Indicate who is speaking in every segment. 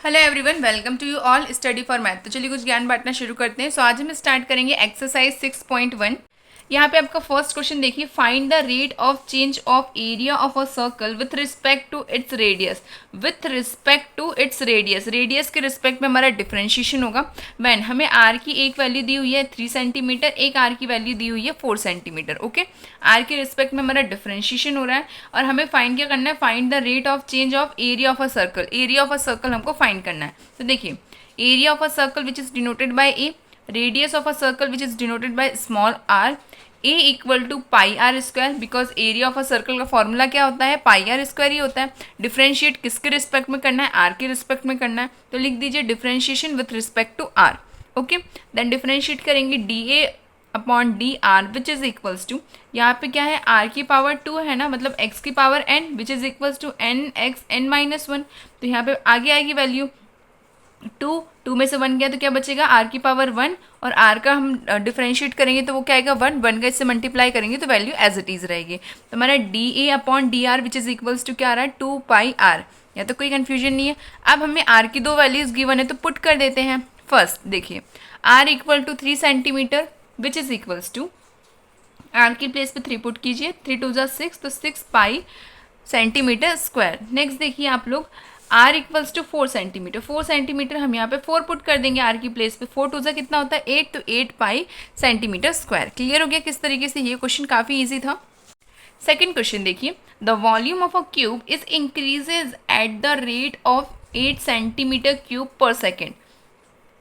Speaker 1: Hello everyone, welcome to you all study for math. तो चलिए कुछ ज्ञान बांटना शुरू करते हैं। सो आज हम स्टार्ट करेंगे एक्सरसाइज 6.1। यहाँ पे आपका फर्स्ट क्वेश्चन देखिए, find the rate of change of area of a circle with respect to its radius. With respect to its radius, radius के रिस्पेक्ट में हमारा डिफरेंशिएशन होगा। व्हेन हमें आर की एक वैल्यू दी हुई है 3 सेंटीमीटर, एक आर की वैल्यू दी हुई है 4 सेंटीमीटर। ओके, आर के रिस्पेक्ट में हमारा डिफरेंशिएशन हो रहा है और हमें फाइंड क्या करना है, find the rate of change of area of a circle. Area of a circle हमको फाइंड करना है। तो देखिए, area of a circle which is denoted by A, radius of a circle which is denoted by small R, A equal to pi are square. Because area of a circle का formula क्या होता है, पाई are square ही होता है। Differentiate किसके respect में करना है, आर के रिस्पेक्ट में करना है। तो लिख दीजिए differentiation with respect to R. Okay, then differentiate करेंगे D A upon D R which is equals to, यहाँ पे क्या है, आर की पावर 2 है ना, मतलब एक्स की power n which is equals to N X N minus 1। तो यहाँ पे आगे आएगी वैल्यू 2 में से 1 गया तो क्या बचेगा, आर की पावर 1, और आर का हम डिफरेंशिएट करेंगे तो वो क्या आएगा 1 का इससे मल्टीप्लाई करेंगे तो वैल्यू एज इट इज़ रहेगी। तो हमारा D A upon D R which is equals to क्या आ रहा है, 2 पाई आर। या तो कोई कन्फ्यूजन नहीं है। अब हमें आर की दो वैल्यूज़ गिवन है तो पुट कर देते हैं। फर्स्ट देखिए, R equal to 3 centimeter which is equals to, R की प्लेस पे 3 पुट कीजिए, 3 2 जा 6, तो 6 पाई सेंटीमीटर स्क्वायर। नेक्स्ट देखिए आप लोग, R equals to 4 centimeter, 4 centimeter हम यहाँ पे 4 पुट कर देंगे आर की प्लेस पे। 4 2 जा कितना होता है 8, तो 8 पाई सेंटीमीटर स्क्वायर। क्लियर हो गया किस तरीके से, ये क्वेश्चन काफ़ी ईजी था। सेकेंड क्वेश्चन देखिए, the volume of a cube is increases at the rate of 8 centimeter cube per second.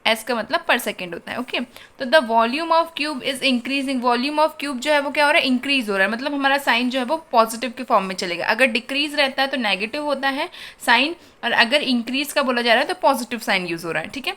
Speaker 1: S का मतलब पर सेकेंड होता है। ओके, तो the volume of cube is increasing, volume of cube जो है वो क्या हो रहा है, इंक्रीज हो रहा है। मतलब हमारा साइन जो है वो पॉजिटिव के फॉर्म में चलेगा। अगर डिक्रीज रहता है तो नेगेटिव होता है साइन, और अगर इंक्रीज का बोला जा रहा है तो पॉजिटिव साइन यूज हो रहा है। ठीक है,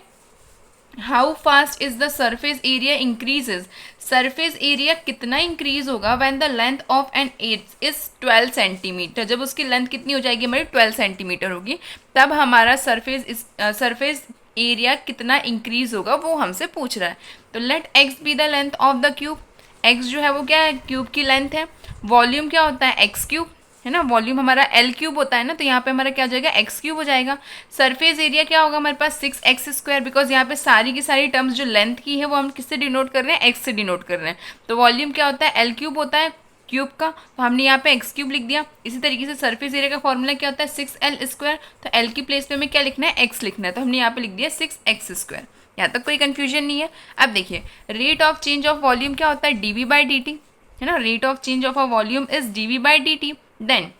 Speaker 1: how fast is the surface area increases, surface area कितना इंक्रीज होगा when the length of an edge is 12 centimeter, जब उसकी लेंथ कितनी हो जाएगी हमारी 12 सेंटीमीटर होगी, तब हमारा सरफेस एरिया कितना इंक्रीज होगा वो हमसे पूछ रहा है। तो let X be the length of the cube, X जो है वो क्या है, क्यूब की लेंथ है। वॉल्यूम क्या होता है, एक्स क्यूब है ना, वॉल्यूम हमारा एल क्यूब होता है ना, तो यहाँ पे हमारा क्या हो जाएगा, एक्स क्यूब हो जाएगा। सरफेस एरिया क्या होगा हमारे पास 6x स्क्वायर, बिकॉज यहाँ पे सारी की सारी टर्म्स जो लेंथ की है वो हम किससे डिनोट कर रहे हैं, एक्स से डिनोट कर रहे हैं। तो वॉल्यूम क्या होता है, एल क्यूब होता है क्यूब का, तो हमने यहाँ पे एक्स क्यूब लिख दिया। इसी तरीके से सरफेस एरिया का फॉर्मूला क्या होता है 6l स्क्वायर, तो एल की प्लेस पे हमें क्या लिखना है, एक्स लिखना है, तो हमने यहाँ पे लिख दिया 6x स्क्वायर। यहाँ तक कोई कंफ्यूजन नहीं है। अब देखिए, rate of change of volume क्या होता है, डीवी बाई डी टी है ना, rate of change of a volume is D V D D. T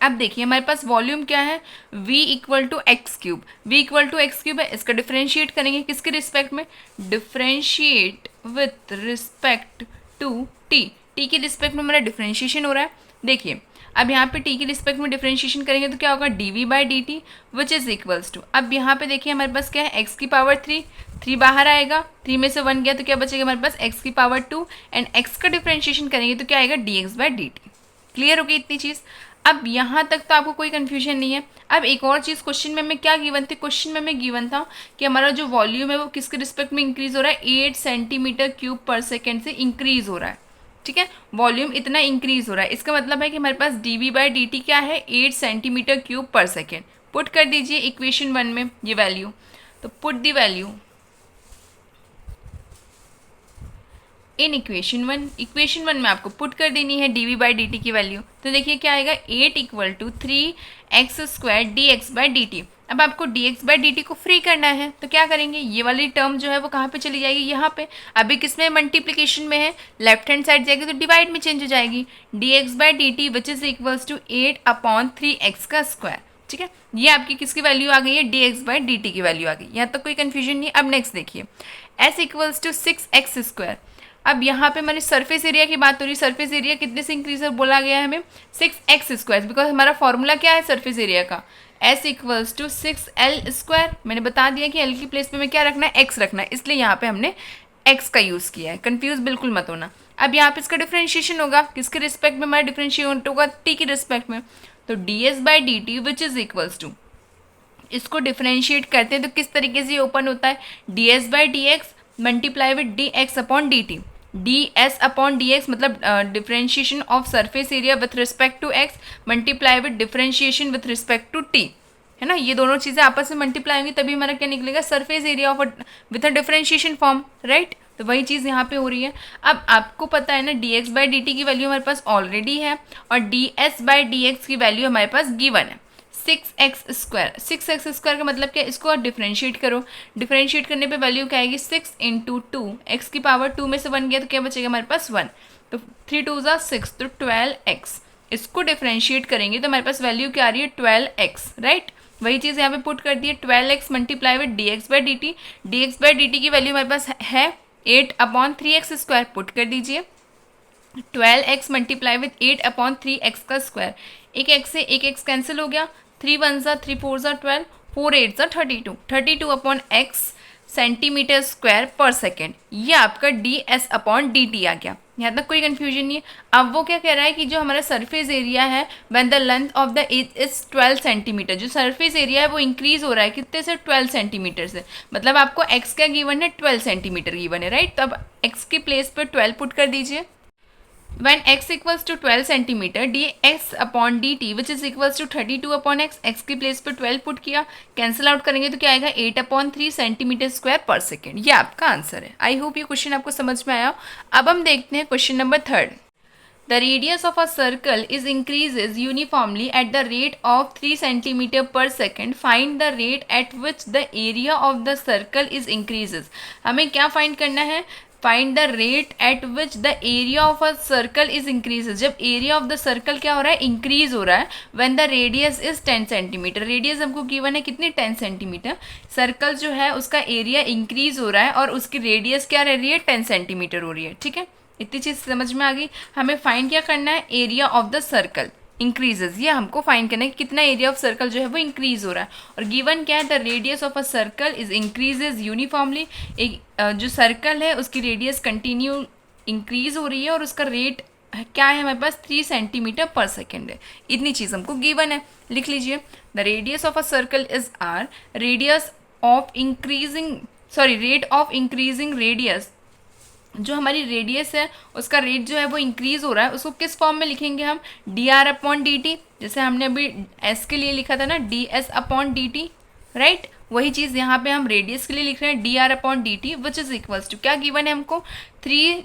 Speaker 1: अब देखिए हमारे पास वॉल्यूम क्या है, v equal to X cube, v equal to X cube है। इसका डिफरेंशिएट करेंगे किसके रिस्पेक्ट में, differentiate with respect to t, t के रिस्पेक्ट में हमारा डिफरेंशिएशन हो रहा है। देखिए अब यहाँ पे t के रिस्पेक्ट में डिफरेंशिएशन करेंगे तो क्या होगा, dv by D T which is equals to, अब यहाँ पे देखिए हमारे पास क्या है, x की पावर 3, 3 बाहर आएगा, 3 में से 1 गया तो क्या बचेगा हमारे पास x की पावर 2, एंड x का डिफरेंशिएशन करेंगे तो क्या आएगा, dx by D T. Clear हो गई इतनी चीज़। अब यहाँ तक तो आपको कोई कन्फ्यूजन नहीं है। अब एक और चीज़, क्वेश्चन में हमें क्या गिवन थी, क्वेश्चन में हमें गिवन था कि हमारा जो वॉल्यूम है वो किसके रिस्पेक्ट में इंक्रीज हो रहा है, 8 सेंटीमीटर क्यूब पर सेकेंड से इंक्रीज हो रहा है। ठीक है, वॉल्यूम इतना इंक्रीज हो रहा है, इसका मतलब है कि हमारे पास डी बाई डी टी क्या है, 8 centimeter cube per second. Put कर दीजिए इक्वेशन 1 में ये वैल्यू, तो put the value in equation one में आपको पुट कर देनी है D we by D T की वैल्यू। तो देखिए क्या आएगा, 8 equal to 3x square D x by D T. अब आपको D x by D T को फ्री करना है तो क्या करेंगे, ये वाली टर्म जो है वो कहाँ पे चली जाएगी, यहाँ पे। अभी किस में, मल्टीप्लीकेशन में है, लेफ्ट हैंड साइड जाएगी तो डिवाइड में चेंज हो जाएगी, D x by D T which is equals to 8/3x का स्क्वायर। ठीक है, ये आपकी किसकी वैल्यू आ गई है, D x by D T की वैल्यू आ गई। यहाँ तक कोई कन्फ्यूजन नहीं। अब नेक्स्ट देखिए, s equals to 6x square. अब यहाँ पे हमारी सरफेस एरिया की बात हो रही है, सरफेस एरिया कितने से इंक्रीज बोला गया है हमें, 6x स्क्वायर, बिकॉज हमारा फॉर्मूला क्या है सरफेस एरिया का, s equals to 6l square. मैंने बता दिया कि l की प्लेस पे हमें क्या रखना है, x रखना है, इसलिए यहाँ पे हमने x का यूज़ किया है। कंफ्यूज बिल्कुल मत होना। अब यहाँ पे इसका डिफ्रेंशिएशन होगा किसके रिस्पेक्ट में, हमारा डिफ्रेंशिएट होगा t के रिस्पेक्ट में, तो ds by D T which is equals to, इसको डिफ्रेंशिएट करते हैं तो किस तरीके से ओपन होता है, ds by D X multiply with D X upon D T, D S upon D X मतलब differentiation of surface area with respect to X multiply with differentiation with respect to T. है ना, ये दोनों चीज़ें आपस में multiply होंगी तभी हमारा क्या निकलेगा, surface area of with a differentiation form, right. तो वही चीज़ यहाँ पे हो रही है। अब आपको पता है ना dx/dt की वैल्यू हमारे पास ऑलरेडी है और ds/dx की वैल्यू हमारे पास गिवन है 6x²। 6x² का मतलब क्या, इसको डिफरेंशिएट करो, डिफरेंशिएट करने पे वैल्यू क्या आएगी 6 × 2, x की पावर 2 में से 1 गया तो क्या बचेगा हमारे पास 1, तो 3 2 = 6, तो 12x। इसको डिफरेंशिएट करेंगे तो हमारे पास वैल्यू क्या आ रही है 12x, राइट। वही चीज़ यहाँ पे पुट कर दी है 12x multiply with dx/dt। dx/dt की वैल्यू हमारे पास है 8/3x², पुट कर दीजिए 12x मल्टीप्लाई विथ 8/3x का स्क्वायर, एक x से एक x कैंसिल हो गया, 3 1 सा 3 4 सा 12, 4 8 सा 32, 32/x centimetre square per second. ये आपका ds/dt आ गया, यहाँ तक कोई कंफ्यूजन नहीं है। अब वो क्या कह रहा है कि जो हमारा सरफेस एरिया है when the length of the edge is 12 centimeter, जो सरफेस एरिया है वो इंक्रीज हो रहा है कितने से, 12 सेंटीमीटर से, मतलब आपको x क्या गिवन है 12 सेंटीमीटर गिवन है, राइट। तो अब x की प्लेस पर 12 पुट कर दीजिए। When x equals to 12 centimeter, ds/dt which is equals to 32/x, x की प्लेस पर 12 पुट किया, कैंसिल आउट करेंगे तो क्या आएगा 8/3 सेंटीमीटर स्क्वायर पर सेकेंड। ये आपका आंसर है। आई होप ये क्वेश्चन आपको समझ में आया। अब हम देखते हैं question number 3rd। The radius of a circle is increases uniformly at the rate of 3 centimeter per second. Find the rate at which the area of the circle is increases. हमें क्या फाइंड करना है, find the rate at which the area of a circle is increases. जब area of the circle क्या हो रहा है, increase हो रहा है, when the radius is 10 centimetre. Radius हमको गिवन है कितनी, 10 सेंटीमीटर। सर्कल जो है उसका एरिया इंक्रीज हो रहा है और उसकी रेडियस क्या रह रही है, 10 सेंटीमीटर हो रही है, ठीक है। इतनी चीज़ समझ में आ गई। हमें फाइंड क्या करना है, area of the circle increases, ये हमको फाइंड करना है कि कितना एरिया ऑफ सर्कल जो है वो इंक्रीज हो रहा है। और गिवन क्या है, the radius of a circle is increases uniformly. एक जो सर्कल है उसकी रेडियस कंटिन्यू इंक्रीज हो रही है और उसका रेट क्या है हमारे पास 3 सेंटीमीटर पर सेकेंड है। इतनी चीज़ हमको गिवन है, लिख लीजिए। The radius of a circle is R, radius of increasing rate of increasing radius, जो हमारी रेडियस है उसका रेट जो है वो इंक्रीज हो रहा है, उसको किस फॉर्म में लिखेंगे हम, dr/dt। जैसे हमने अभी s के लिए लिखा था ना ds/dt, राइट। वही चीज़ यहाँ पे हम रेडियस के लिए लिख रहे हैं dr/dt which is equals to क्या गिवन है हमको 3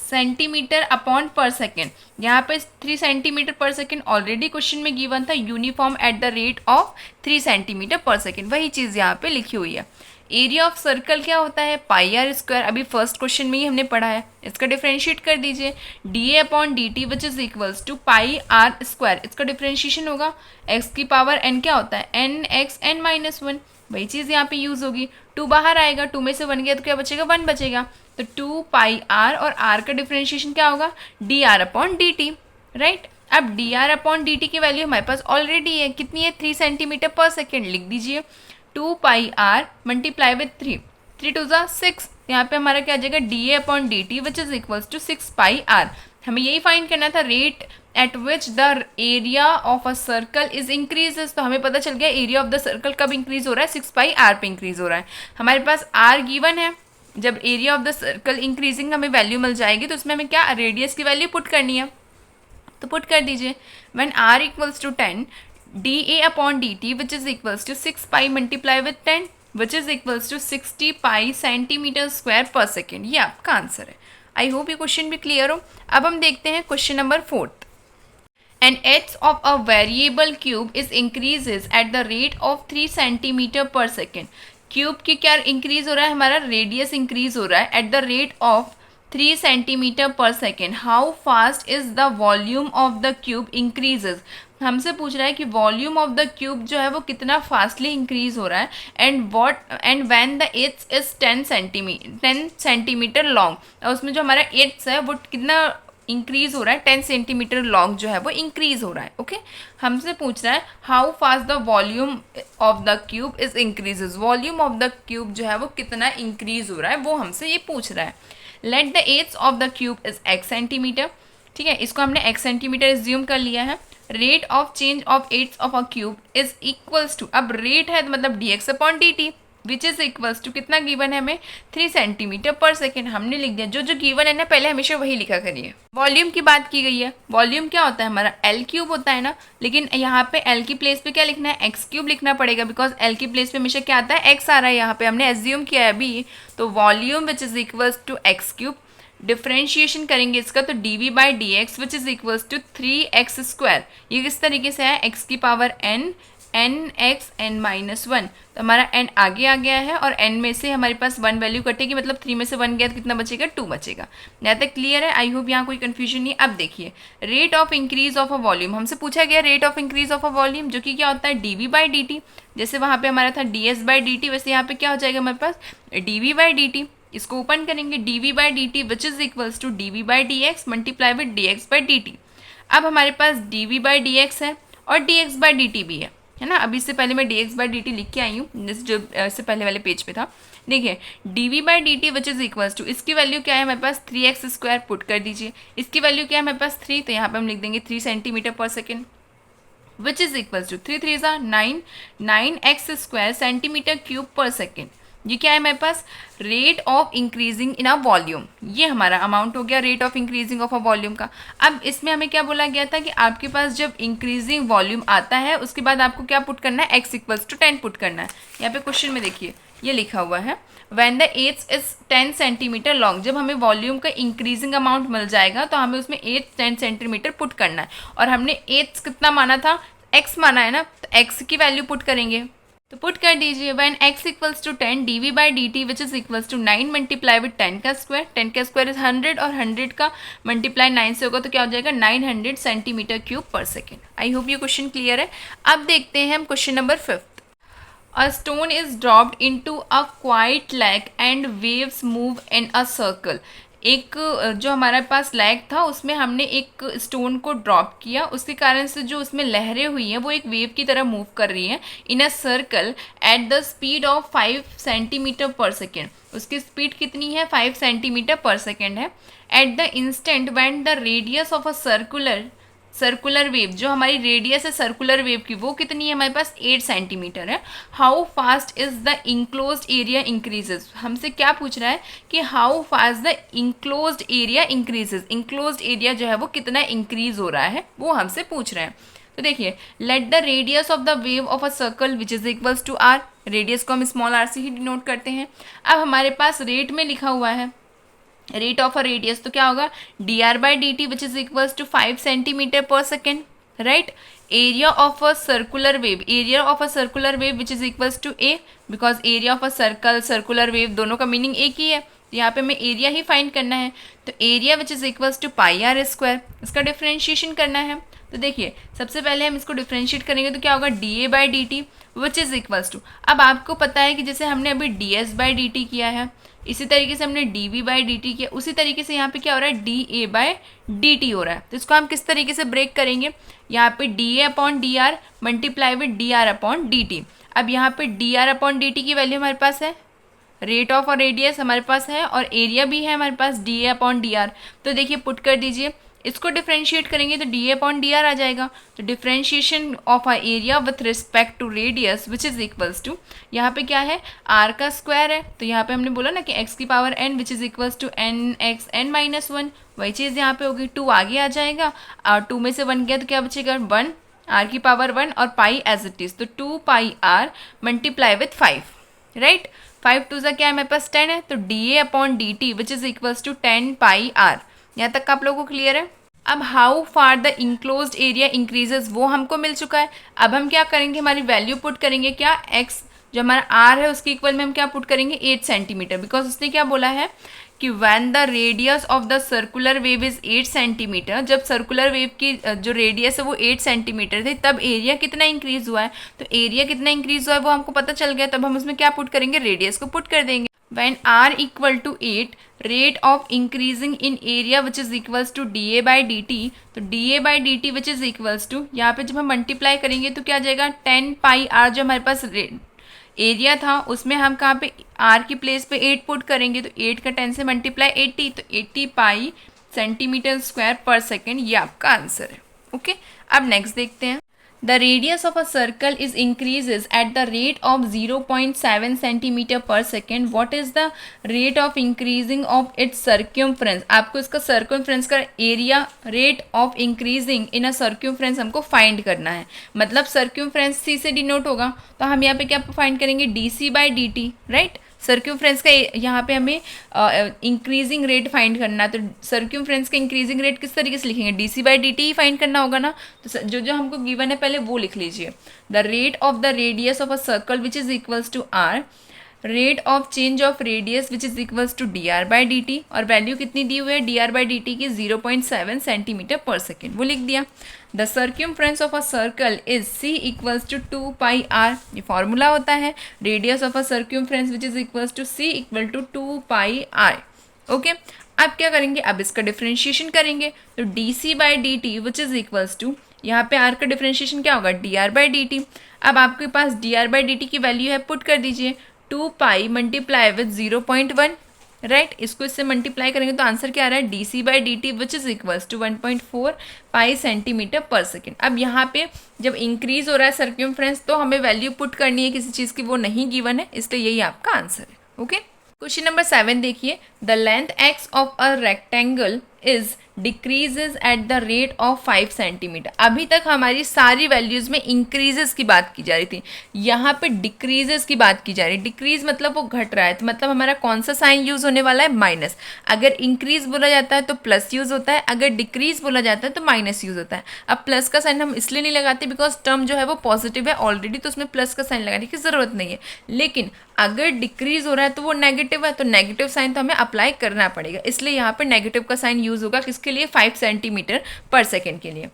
Speaker 1: सेंटीमीटर अपॉन पर सेकेंड। यहाँ पे 3 centimetre per second already question में गिवन था, uniform eight the rate of 3 centimetre per second, वही चीज़ यहाँ पे लिखी हुई है। एरिया ऑफ सर्कल क्या होता है, πr², अभी फर्स्ट क्वेश्चन में ही हमने पढ़ा है। इसका डिफरेंशिएट कर दीजिए, dA/dt which is equals to πr²। इसका डिफरेंशिएशन होगा, x की पावर n क्या होता है, nx n-1, वही चीज़ यहाँ पे यूज़ होगी। 2 बाहर आएगा, 2 में से 1 गया तो क्या बचेगा, 1 बचेगा। तो 2πr और r का डिफरेंशिएशन क्या होगा, dr/dt, राइट। अब dr/dt की वैल्यू हमारे पास ऑलरेडी है, कितनी है 3 सेंटीमीटर पर सेकेंड, लिख दीजिए 2πr मल्टीप्लाई विथ 3, 3 2 = 6, यहाँ पे हमारा क्या आ जाएगा dA/dt which is equals to 6πr। हमें यही फाइंड करना था, rate at which the area of a circle is increases. तो हमें पता चल गया एरिया ऑफ द सर्कल कब इंक्रीज हो रहा है, 6πr पे इंक्रीज हो रहा है। हमारे पास r गिवन है, जब area of the circle increasing हमें वैल्यू मिल जाएगी तो उसमें हमें क्या रेडियस की वैल्यू पुट करनी है, तो पुट कर दीजिए। When r equals to 10, dA/dt which is equals to 6π multiply with 10 which is equals to 60 pi centimetre square per second. ये आपका आंसर है। आई होप ये क्वेश्चन भी क्लियर हो। अब हम देखते हैं question number 4th। An edge of a variable cube is increases at the rate of 3 centimetre per second. Cube की क्या इंक्रीज हो रहा है, हमारा रेडियस इंक्रीज हो रहा है at the rate of 3 centimetre per second. How fast is the volume of the cube increases. हमसे पूछ रहा है कि वॉल्यूम ऑफ द क्यूब जो है वो कितना फास्टली इंक्रीज हो रहा है and when the edge is 10 centimeter long, और उसमें जो हमारा एड्स है वो कितना इंक्रीज हो रहा है, 10 सेंटीमीटर लॉन्ग जो है वो इंक्रीज हो रहा है। ओके, हमसे पूछ रहा है how fast the volume of the cube is increases. Volume of the cube जो है वो कितना इंक्रीज हो रहा है वो हमसे ये पूछ रहा है। Let the edge of the cube is x centimeter, ठीक है, इसको हमने x सेंटीमीटर एज्यूम कर लिया है। Rate of change of edge of a cube is equals to, अब रेट है तो मतलब dx/dt, which is equals to कितना गिवन है हमें 3 सेंटीमीटर पर सेकेंड। हमने लिख दिया, जो जो गिवन है ना पहले हमेशा वही लिखा करिए। वॉल्यूम की बात की गई है, वॉल्यूम क्या होता है हमारा एल क्यूब होता है ना, लेकिन यहाँ पे एल की प्लेस पे क्या लिखना है एक्स क्यूब लिखना पड़ेगा, बिकॉज एल की प्लेस पे हमेशा क्या आता है एक्स आ रहा है, यहाँ पे हमने एज्यूम किया है अभी। तो volume which is equals to X cube, differentiation करेंगे इसका तो D by D x which is equals to 3x²। ये किस तरीके से है एक्स की power n N X N minus one, तो हमारा n आगे आ गया है और n में से हमारे पास 1 वैल्यू कटेगी, मतलब 3 में से 1 गया तो कितना बचेगा 2 बचेगा। यहाँ तक क्लियर है? आई होप यहाँ कोई कन्फ्यूजन नहीं। अब देखिए rate of increase of a volume, हमसे पूछा गया rate of increase of a volume, जो कि क्या होता है D we by D T. जैसे वहाँ पे हमारा था D S by D T, वैसे यहाँ पे क्या हो जाएगा हमारे पास D we by D T. इसको ओपन करेंगे D we by D T which is equals to D we by D X multiply with D x by D T. अब हमारे पास D we by D X है और D x by D T भी है ना। अभी इससे पहले मैं D x by D T लिख के आई हूँ, जो इससे पहले वाले पेज पे था। देखिए D we by D T which is equals to, इसकी वैल्यू क्या है हमारे पास 3x² पुट कर दीजिए। इसकी वैल्यू क्या है हमारे पास 3, तो यहाँ पे हम लिख देंगे 3 centimetre per second which is equals to 3 3 9 9x² centimetre cube per second. ये क्या है हमारे पास rate of increasing in a volume, ये हमारा अमाउंट हो गया rate of increasing of a volume का। अब इसमें हमें क्या बोला गया था कि आपके पास जब इंक्रीजिंग वॉल्यूम आता है उसके बाद आपको क्या पुट करना है x इक्वल्स टू 10 पुट करना है। यहाँ पे क्वेश्चन में देखिए ये लिखा हुआ है when the edge is 10 centimeter long, जब हमें वॉल्यूम का इंक्रीजिंग अमाउंट मिल जाएगा तो हमें उसमें एज 10 सेंटीमीटर पुट करना है। और हमने एज कितना माना था x माना है ना, तो x की वैल्यू पुट करेंगे, तो पुट कर दीजिए when x equals to 10 D we by D T which is equals to 9 multiply with 10 का स्क्वायर। 10 का स्क्वायर इज 100 और 100 का मल्टीप्लाई 9 से होगा तो क्या हो जाएगा 900 centimetre cube per second. I hope ये क्वेश्चन क्लियर है। अब देखते हैं हम question number 5। A stone is dropped into a quite lake and waves move in a circle. एक जो हमारे पास लेक था उसमें हमने एक स्टोन को ड्रॉप किया, उसके कारण से जो उसमें लहरें हुई हैं वो एक वेव की तरह मूव कर रही हैं in a circle at the speed of 5 centimetre per second. उसकी स्पीड कितनी है 5 सेंटीमीटर पर सेकेंड है। At the instant when the radius of a circular wave, जो हमारी रेडियस है सर्कुलर वेव की वो कितनी है हमारे पास 8 सेंटीमीटर है। How fast is the enclosed area increases, हमसे क्या पूछ रहा है कि how fast the enclosed area increases, enclosed area जो है वो कितना इंक्रीज हो रहा है वो हमसे पूछ रहे हैं। तो देखिए let the radius of the wave of a circle which is equals to R, radius को हम स्मॉल आर से ही डिनोट करते हैं। अब हमारे पास रेट में लिखा हुआ है रेट ऑफ अ रेडियस, तो क्या होगा D are by D T which is equals to 5 centimetre per second, right. Area of a circular wave, area of a circular wave which is equals to A, because area of a circle circular wave दोनों का meaning एक ही है, तो यहाँ पे हमें area ही find करना है। तो area which is equals to pi are square, इसका डिफ्रेंशिएशन करना है। तो देखिए सबसे पहले हम इसको डिफ्रेंशिएट करेंगे तो क्या होगा D A by D T which is equals to, अब आपको पता है कि जैसे हमने अभी D S by D T किया है इसी तरीके से हमने D we by D T किया, उसी तरीके से यहाँ पे क्या हो रहा है D A by D T हो रहा है। तो इसको हम किस तरीके से ब्रेक करेंगे, यहाँ पे D A upon D are multiply with D R upon D T. अब यहाँ पे D R upon D T की वैल्यू हमारे पास है, रेट ऑफ और रेडियस हमारे पास है और एरिया भी है हमारे पास D A upon D R. तो देखिए पुट कर दीजिए, इसको डिफ्रेंशिएट करेंगे तो D A upon D R आ जाएगा। तो differentiation of a area with respect to radius which is equals to, यहाँ पे क्या है आर का स्क्वायर है, तो यहाँ पे हमने बोला ना कि एक्स की power N which is equals to N X N minus one, वही चीज़ यहाँ पे होगी। 2 आगे आ जाएगा और 2 में से 1 गया तो क्या बचेगा 1, आर की पावर 1 और पाई एज इट इज़, तो 2 pi R multiply with 5, right. 5 2 क्या है मेरे पास 10 है, तो D A upon D T which is equals to 10 pi R. यहाँ तक का आप लोगों को क्लियर है। अब how far the enclosed area increases वो हमको मिल चुका है। अब हम क्या करेंगे हमारी वैल्यू पुट करेंगे, क्या x जो हमारा r है उसके इक्वल में हम क्या पुट करेंगे 8 सेंटीमीटर, बिकॉज उसने क्या बोला है कि when the radius of the circular wave is 8 centimetre, जब सर्कुलर वेव की जो रेडियस है वो 8 सेंटीमीटर थी तब एरिया कितना इंक्रीज हुआ है। तो एरिया कितना इंक्रीज हुआ है वो हमको पता चल गया, तब हम उसमें क्या पुट करेंगे रेडियस को पुट कर देंगे। When r equal to 8, rate of increasing in area which is equals to dA by dt, तो dA by dt which is equals to, यहाँ पे जब हम मल्टीप्लाई करेंगे तो क्या आ जाएगा 10 पाई r, जो हमारे पास एरिया था उसमें हम कहाँ पे r की प्लेस पे 8 पुट करेंगे, तो 8 का 10 से मल्टीप्लाई 80, तो 80 pi centimetre square per second, ये आपका आंसर है। ओके अब नेक्स्ट देखते हैं। The radius of a circle is increases at the rate of 0.7 centimetre per second. What is the rate of increasing of its circumference. आपको इसका circumference का area rate of increasing in a circumference हमको find करना है. मतलब सर्क्यूमफ्रेंस सी से denote होगा, तो हम यहाँ पे क्या फाइंड करेंगे, D C by D T, right. Circumference का यहाँ पे हमें इंक्रीजिंग रेट फाइंड करना है, तो सर्क्यूमफ्रेंस का इंक्रीजिंग रेट किस तरीके से लिखेंगे, D C by D T ही फाइंड करना होगा ना. तो जो जो हमको गिवन है पहले वो लिख लीजिए. The rate of the radius of a circle which is equals to R, rate of change of radius which is equals to D R by D T, और वैल्यू कितनी दी हुई है D are by D T की 0.7 centimetre per second, वो लिख दिया. The circumference of a circle is C equals to 2 pi R. ये फॉर्मूला होता है radius of a सर्क्यूमफ्रेंस which is equals to C equal to 2 pi R. Okay, अब क्या करेंगे, अब इसका डिफ्रेंशिएशन करेंगे. तो D C by D T which is equals to, यहाँ पे आर का डिफ्रेंशिएशन क्या होगा, D are by D T. अब आपके पास D are by D T की वैल्यू है, पुट कर दीजिए 2 पाई मल्टीप्लाई विथ 0.1, राइट. इसको इससे मल्टीप्लाई करेंगे तो आंसर क्या आ रहा है, D C by D T which is equals to 1.4 pi centimeter per second. अब यहाँ पे जब इंक्रीज हो रहा है सर्क्यूमफ्रेंस तो हमें वैल्यू पुट करनी है किसी चीज़ की, वो नहीं गिवन है, इसलिए यही आपका आंसर है. ओके, क्वेश्चन नंबर 7 देखिए. The length x of a rectangle is decreases eight the rate of 5 centimetre. अभी तक हमारी सारी वैल्यूज़ में इंक्रीजेस की बात की जा रही थी, यहाँ पे डिक्रीजेस की बात की जा रही है. डिक्रीज मतलब वो घट रहा है, तो मतलब हमारा कौन सा साइन यूज़ होने वाला है, माइनस. अगर इंक्रीज बोला जाता है तो प्लस यूज़ होता है, अगर डिक्रीज बोला जाता है तो माइनस यूज़ होता है. अब प्लस का साइन हम इसलिए नहीं लगाते बिकॉज टर्म जो है वो पॉजिटिव है ऑलरेडी, तो उसमें प्लस का साइन लगाने की ज़रूरत नहीं है. लेकिन अगर डिक्रीज हो रहा है तो वो नेगेटिव है, तो नेगेटिव साइन तो हमें अप्लाई करना पड़ेगा, इसलिए यहाँ पे नेगेटिव का साइन यूज़ होगा किसके लिए, 5 सेंटीमीटर पर सेकेंड के लिए.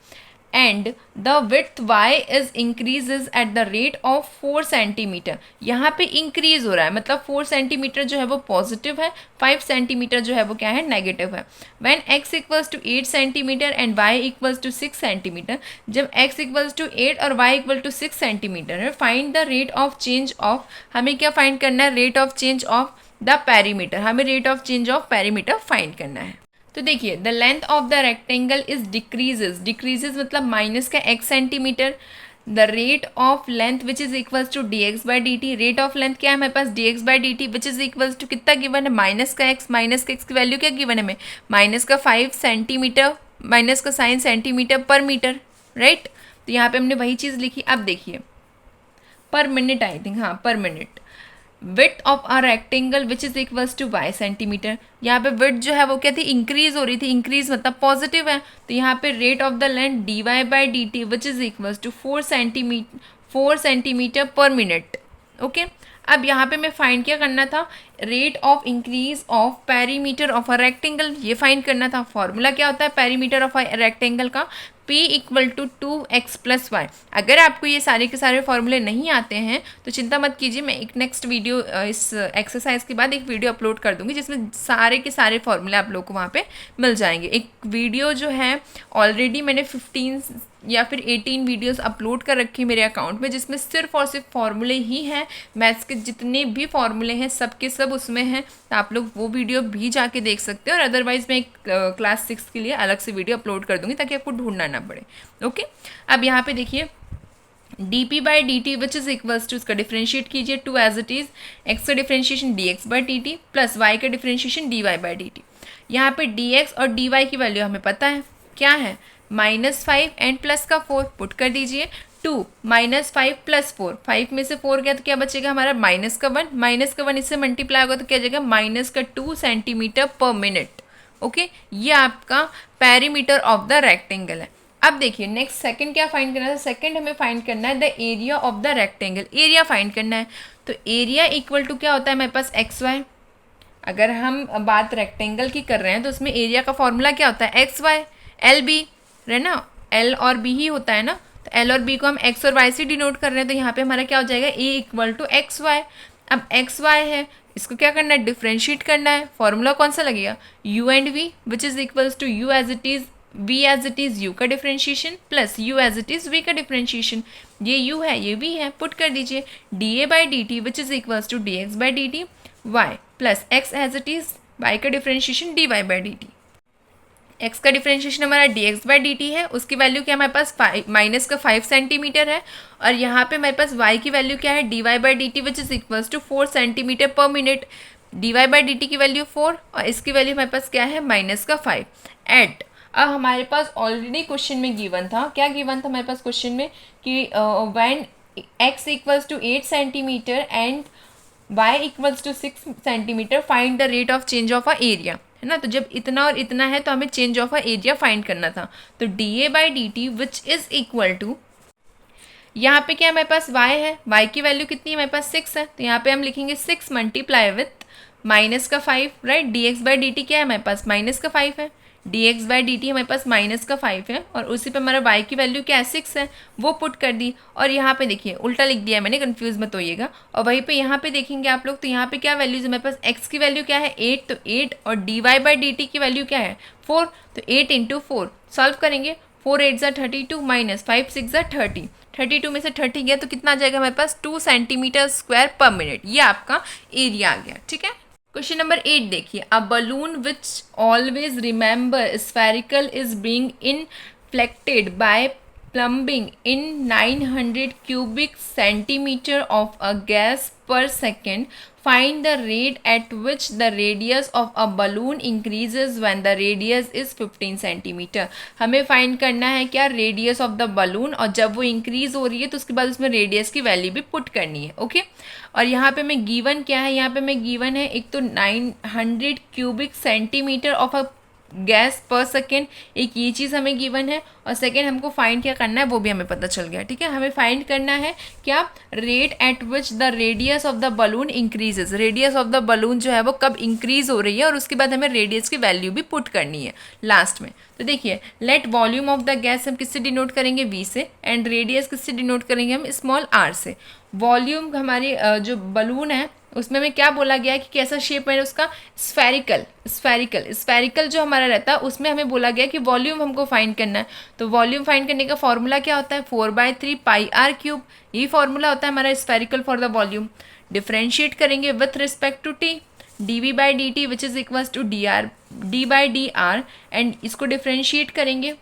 Speaker 1: And the width y is increases at the rate of 4 centimetre. यहाँ पे इंक्रीज हो रहा है, मतलब 4 सेंटीमीटर जो है वो पॉजिटिव है, 5 सेंटीमीटर जो है वो क्या है, नेगेटिव है. When x equals to 8 centimetre and y equals to 6 centimetre, जब x इक्वल्स टू 8 और y इक्वल टू 6 सेंटीमीटर है, find the rate of change of, हमें क्या फाइंड करना है, rate of change of the perimeter. हमें rate of change of perimeter find करना है. तो देखिए, the length of the rectangle is decreases मतलब माइनस का x centimetre. The rate of length which is equals to D x by D T. Rate of length क्या है हमारे पास, D x by D T which is equals to कितना given है, minus का x. Minus का x की value क्या गिवन है हमें, माइनस का 5 सेंटीमीटर, माइनस का sign centimetre per metre, right. तो यहाँ पे हमने वही चीज़ लिखी. अब देखिए पर मिनट, आई थिंक, हाँ per minute. Width of a rectangle which is equals to y centimeter. यहाँ पे विड्थ जो है वो क्या थी, इंक्रीज हो रही थी, इंक्रीज मतलब पॉजिटिव है, तो यहाँ पे rate of the length dy by D T which is equals to 4 centimeter per minute. Okay, अब यहाँ पे मैं फाइंड क्या करना था, rate of increase of perimeter of a rectangle, ये फाइंड करना था. फॉर्मूला क्या होता है पेरीमीटर ऑफ अ रेक्टेंगल का, P equal to 2x plus Y. अगर आपको ये सारे के सारे फॉर्मूले नहीं आते हैं तो चिंता मत कीजिए, मैं एक नेक्स्ट वीडियो इस एक्सरसाइज के बाद एक वीडियो अपलोड कर दूंगी जिसमें सारे के सारे फॉर्मूले आप लोग को वहाँ पे मिल जाएंगे. एक वीडियो जो है ऑलरेडी मैंने 15 या फिर 18 वीडियोस अपलोड कर रखी है मेरे अकाउंट में, जिसमें सिर्फ और सिर्फ फॉर्मूले ही हैं. मैथ्स के जितने भी फॉर्मूले हैं सब के सब उसमें हैं, तो आप लोग वो वीडियो भी जाके देख सकते हैं. और अदरवाइज़ मैं एक क्लास 6 के लिए अलग से वीडियो अपलोड कर दूंगी ताकि आपको ढूंढना ना पड़े. ओके, अब यहाँ पे देखिए d p by D T which is equals to, इसका डिफ्रेंशिएट कीजिए 2 एज इट इज़, एक्स का differentiation d x by D t plus y का differentiation d Y by D t. यहाँ पे डी एक्स और डी वाई की value हमें पता है क्या है, -5 एंड प्लस का 4, पुट कर दीजिए. 2 -5 प्लस 4, 5 में से 4 गया तो क्या बचेगा हमारा, माइनस का 1, माइनस का 1 इससे मल्टीप्लाई होगा तो क्या जाएगा, माइनस का 2 सेंटीमीटर पर मिनट. ओके, ये आपका पेरीमीटर ऑफ द रेक्टेंगल है. अब देखिए नेक्स्ट सेकंड क्या फाइंड करना है, सेकंड हमें फाइंड करना है the area of the rectangle. Area find करना है, तो एरिया इक्वल टू क्या होता है मेरे पास, एक्स वाई. अगर हम बात रेक्टेंगल की कर रहे हैं तो उसमें एरिया का फॉर्मूला क्या होता है, एक्स वाई एल बी, है ना, एल और बी ही होता है ना. तो एल और बी को हम एक्स और वाई से डिनोट कर रहे हैं, तो यहाँ पे हमारा क्या हो जाएगा, ए इक्वल टू एक्स वाई. अब एक्स वाई है, इसको क्या करना है, डिफ्रेंशिएट करना है. फॉर्मूला कौन सा लगेगा, U and V which is equals to U as it is, v as it is u का differentiation plus u as it is v का डिफ्रेंशिएशन. ये u है ये v है, पुट कर दीजिए. dA by D T which is equals to dx by D T y plus x as it is y का differentiation dy by D T. X का differentiation हमारा D x by D T है, उसकी value क्या हमारे पास minus का 5 centimetre है, और यहाँ पे हमारे पास y की वैल्यू क्या है D Y by D T which is equals to 4 centimeter per minute. D Y by D T की वैल्यू 4 और इसकी वैल्यू हमारे पास क्या है माइनस का 5 एट। अब हमारे पास ऑलरेडी क्वेश्चन में गिवन था, क्या गिवन था हमारे पास क्वेश्चन में कि when x equals to 8 centimetre and y equals to 6 centimeter find the rate of change of a area, है ना। तो जब इतना और इतना है तो हमें change of a area find करना था। तो D A by D T which is equal to, यहाँ पे क्या हमारे पास y है, y की वैल्यू कितनी है हमारे पास 6 है, तो यहाँ पे हम लिखेंगे 6 मल्टीप्लाई विथ माइनस का 5, right. D x by D T क्या है हमारे पास माइनस का 5 है, D x by D T हमारे पास माइनस का 5 है, और उसी पे हमारा y की वैल्यू क्या है 6 है, वो पुट कर दी। और यहाँ पे देखिए उल्टा लिख दिया मैंने, कंफ्यूज मत होइएगा। और वहीं पे यहाँ पे देखेंगे आप लोग, तो यहाँ पे क्या वैल्यूज है हमारे पास, x की वैल्यू क्या है 8, तो 8, और D Y by D T की वैल्यू क्या है 4, तो 8 इंटू 4 सॉल्व करेंगे, 4 8 ज़ा 32 माइनस 5 6 ज़ा 30, 32 में से 30 गया तो कितना आ जाएगा हमारे पास 2 सेंटीमीटर स्क्वायर पर मिनट, ये आपका एरिया आ गया, ठीक है। क्वेश्चन नंबर 8 देखिए, a balloon which always remember spherical is being inflated by pumping in 900 cubic centimeter of a gas per second. Find the rate at which the radius of a balloon increases when the radius is 15 centimeter. हमें find करना है क्या radius of the balloon, और जब वो increase हो रही है तो उसके बाद उसमें रेडियस की वैल्यू भी पुट करनी है, ओके। और यहाँ पे हमें गिवन क्या है, यहाँ पे हमें गिवन है एक तो 900 cubic centimeter of a gas per second, एक ये चीज़ हमें गिवन है, और सेकेंड हमको फाइंड क्या करना है वो भी हमें पता चल गया, ठीक है। हमें फाइंड करना है क्या rate at which the radius of the balloon increases, radius of the balloon जो है वो कब इंक्रीज हो रही है, और उसके बाद हमें रेडियस की वैल्यू भी पुट करनी है लास्ट में। तो देखिए let volume of the gas हम किससे डिनोट करेंगे v से, एंड रेडियस किससे डिनोट करेंगे हम स्मॉल r से। वॉल्यूम हमारी जो बलून है उसमें हमें क्या बोला गया है कि कैसा शेप है उसका, स्फेरिकल, स्फेरिकल जो हमारा रहता है उसमें हमें बोला गया कि वॉल्यूम हमको फाइंड करना है। तो वॉल्यूम फाइंड करने का फॉर्मूला क्या होता है 4/3 पाई आर क्यूब, यही फॉर्मूला होता है हमारा spherical for the volume. Differentiate करेंगे with respect to t, d we by D T which is equals to D r d by d r, and इसको डिफ्रेंशिएट करेंगे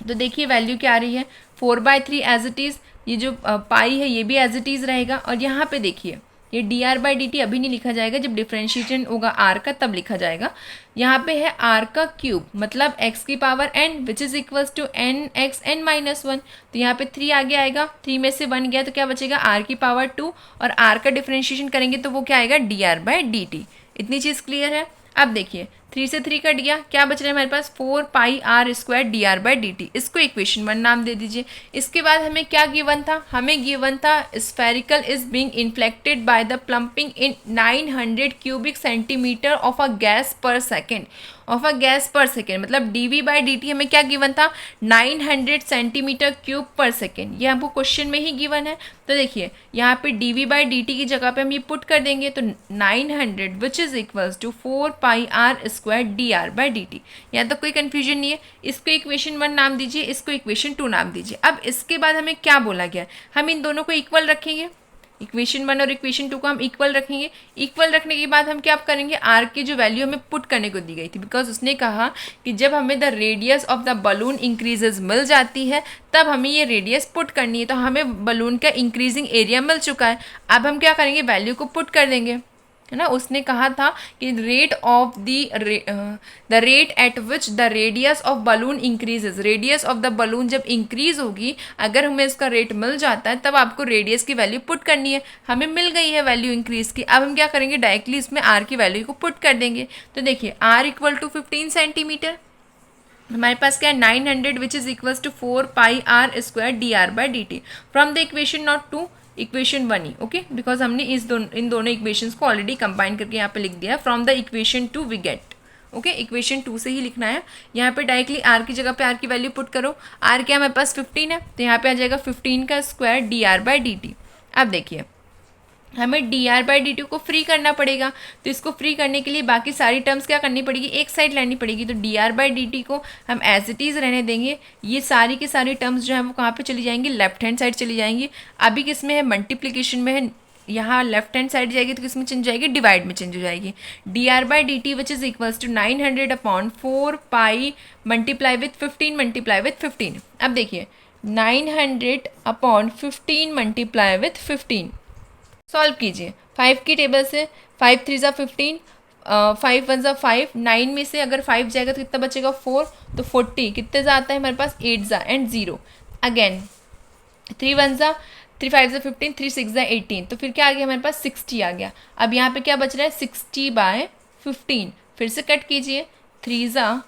Speaker 1: तो देखिए वैल्यू क्या आ रही है 4/3 एज इट इज़, ये जो पाई है ये भी एज इट इज़ रहेगा, और यहाँ पे देखिए ये D R by D T अभी नहीं लिखा जाएगा, जब डिफ्रेंशिएशन होगा आर का तब लिखा जाएगा। यहाँ पे है आर का क्यूब मतलब एक्स की power N which is equals to N X N minus 1, तो यहाँ पे 3 आगे आएगा, 3 में से 1 गया तो क्या बचेगा आर की पावर 2, और आर का डिफ्रेंशिएशन करेंगे तो वो क्या आएगा D R by D T. इतनी चीज़ क्लियर है। अब देखिए 3 से 3 कट गया, क्या बच रहा है हमारे पास 4 pi are square d are by D T, इसको इक्वेशन 1 नाम दे दीजिए। इसके बाद हमें क्या गिवन था, हमें गिवन था spherical is being inflected by the plumping in 900 cubic centimeter of a gas per second, of a gas per second मतलब D we by D T हमें क्या गिवन था 900 सेंटीमीटर क्यूब पर सेकेंड, ये हमको question में ही given है। तो देखिए यहाँ पे d we by D T की जगह पे हम ये पुट कर देंगे, तो 900 which is equals to 4 pi are square d are by D t. यहाँ तक कोई कन्फ्यूजन नहीं है। इसको इक्वेशन 1 नाम दीजिए, इसको इक्वेशन 2 नाम दीजिए। अब इसके बाद हमें क्या बोला गया, हम इन दोनों को इक्वल रखेंगे, इक्वेशन 1 और इक्वेशन 2 को हम इक्वल रखेंगे। इक्वल रखने के बाद हम क्या करेंगे, आर की जो वैल्यू हमें पुट करने को दी गई थी, बिकॉज उसने कहा कि जब हमें the radius of the balloon increases मिल जाती है तब हमें ये रेडियस पुट करनी है। तो हमें बलून का इंक्रीजिंग एरिया मिल चुका है, अब हम क्या करेंगे वैल्यू को पुट कर देंगे, है ना। उसने कहा था कि rate of the rate at which the radius of balloon increases, radius of the balloon जब इंक्रीज होगी अगर हमें इसका रेट मिल जाता है तब आपको रेडियस की वैल्यू पुट करनी है। हमें मिल गई है वैल्यू इंक्रीज की, अब हम क्या करेंगे डायरेक्टली इसमें आर की वैल्यू को पुट कर देंगे। तो देखिए आर इक्वल टू 15 सेंटीमीटर, हमारे पास क्या है 900 which is equals to 4 pi are square d are by D t from the equation not 2 equation 1 ही, ओके, बिकॉज हमने इन दोनों इक्वेशंस को ऑलरेडी कंबाइन करके यहाँ पे लिख दिया है। From the equation 2 we get, okay, equation 2 से ही लिखना है। यहाँ पे डायरेक्टली आर की जगह पे आर की वैल्यू पुट करो, आर क्या हमारे पास 15 है तो यहाँ पे आ जाएगा 15 का square d are by D T. अब देखिए हमें D R by D T को फ्री करना पड़ेगा, तो इसको फ्री करने के लिए बाकी सारी टर्म्स क्या करनी पड़ेगी, एक साइड लानी पड़ेगी। तो D R by D T को हम एज इट इज़ रहने देंगे, ये सारी की सारी टर्म्स जो है वो कहाँ पे चली जाएंगी, लेफ्ट हैंड साइड चली जाएंगी। अभी किस में है, मल्टीप्लिकेशन में है, यहाँ लेफ्ट हैंड साइड जाएगी तो किस में चेंज हो जाएगी, डिवाइड में चेंज हो जाएगी। dr/dt which is equals to 900/4 pi multiply with 15 multiply with 15। अब देखिए 900/15 मल्टीप्लाई विथ 15 सॉल्व कीजिए 5 की टेबल से। 5 3 ज़ा 15, 5 1 ज़ा 5, 9 में से अगर 5 जाएगा तो कितना बचेगा 4, तो 40 कितने ज़ा आता है हमारे पास 8 ज़ा एंड 0 अगेन 3 1 ज़ा 3 5 ज़ा 15, 3 6 ज़ा 18, तो फिर क्या आ गया हमारे पास 60 आ गया। अब यहाँ पे क्या बच रहा है 60/15, फिर से कट कीजिए 3 ज़ा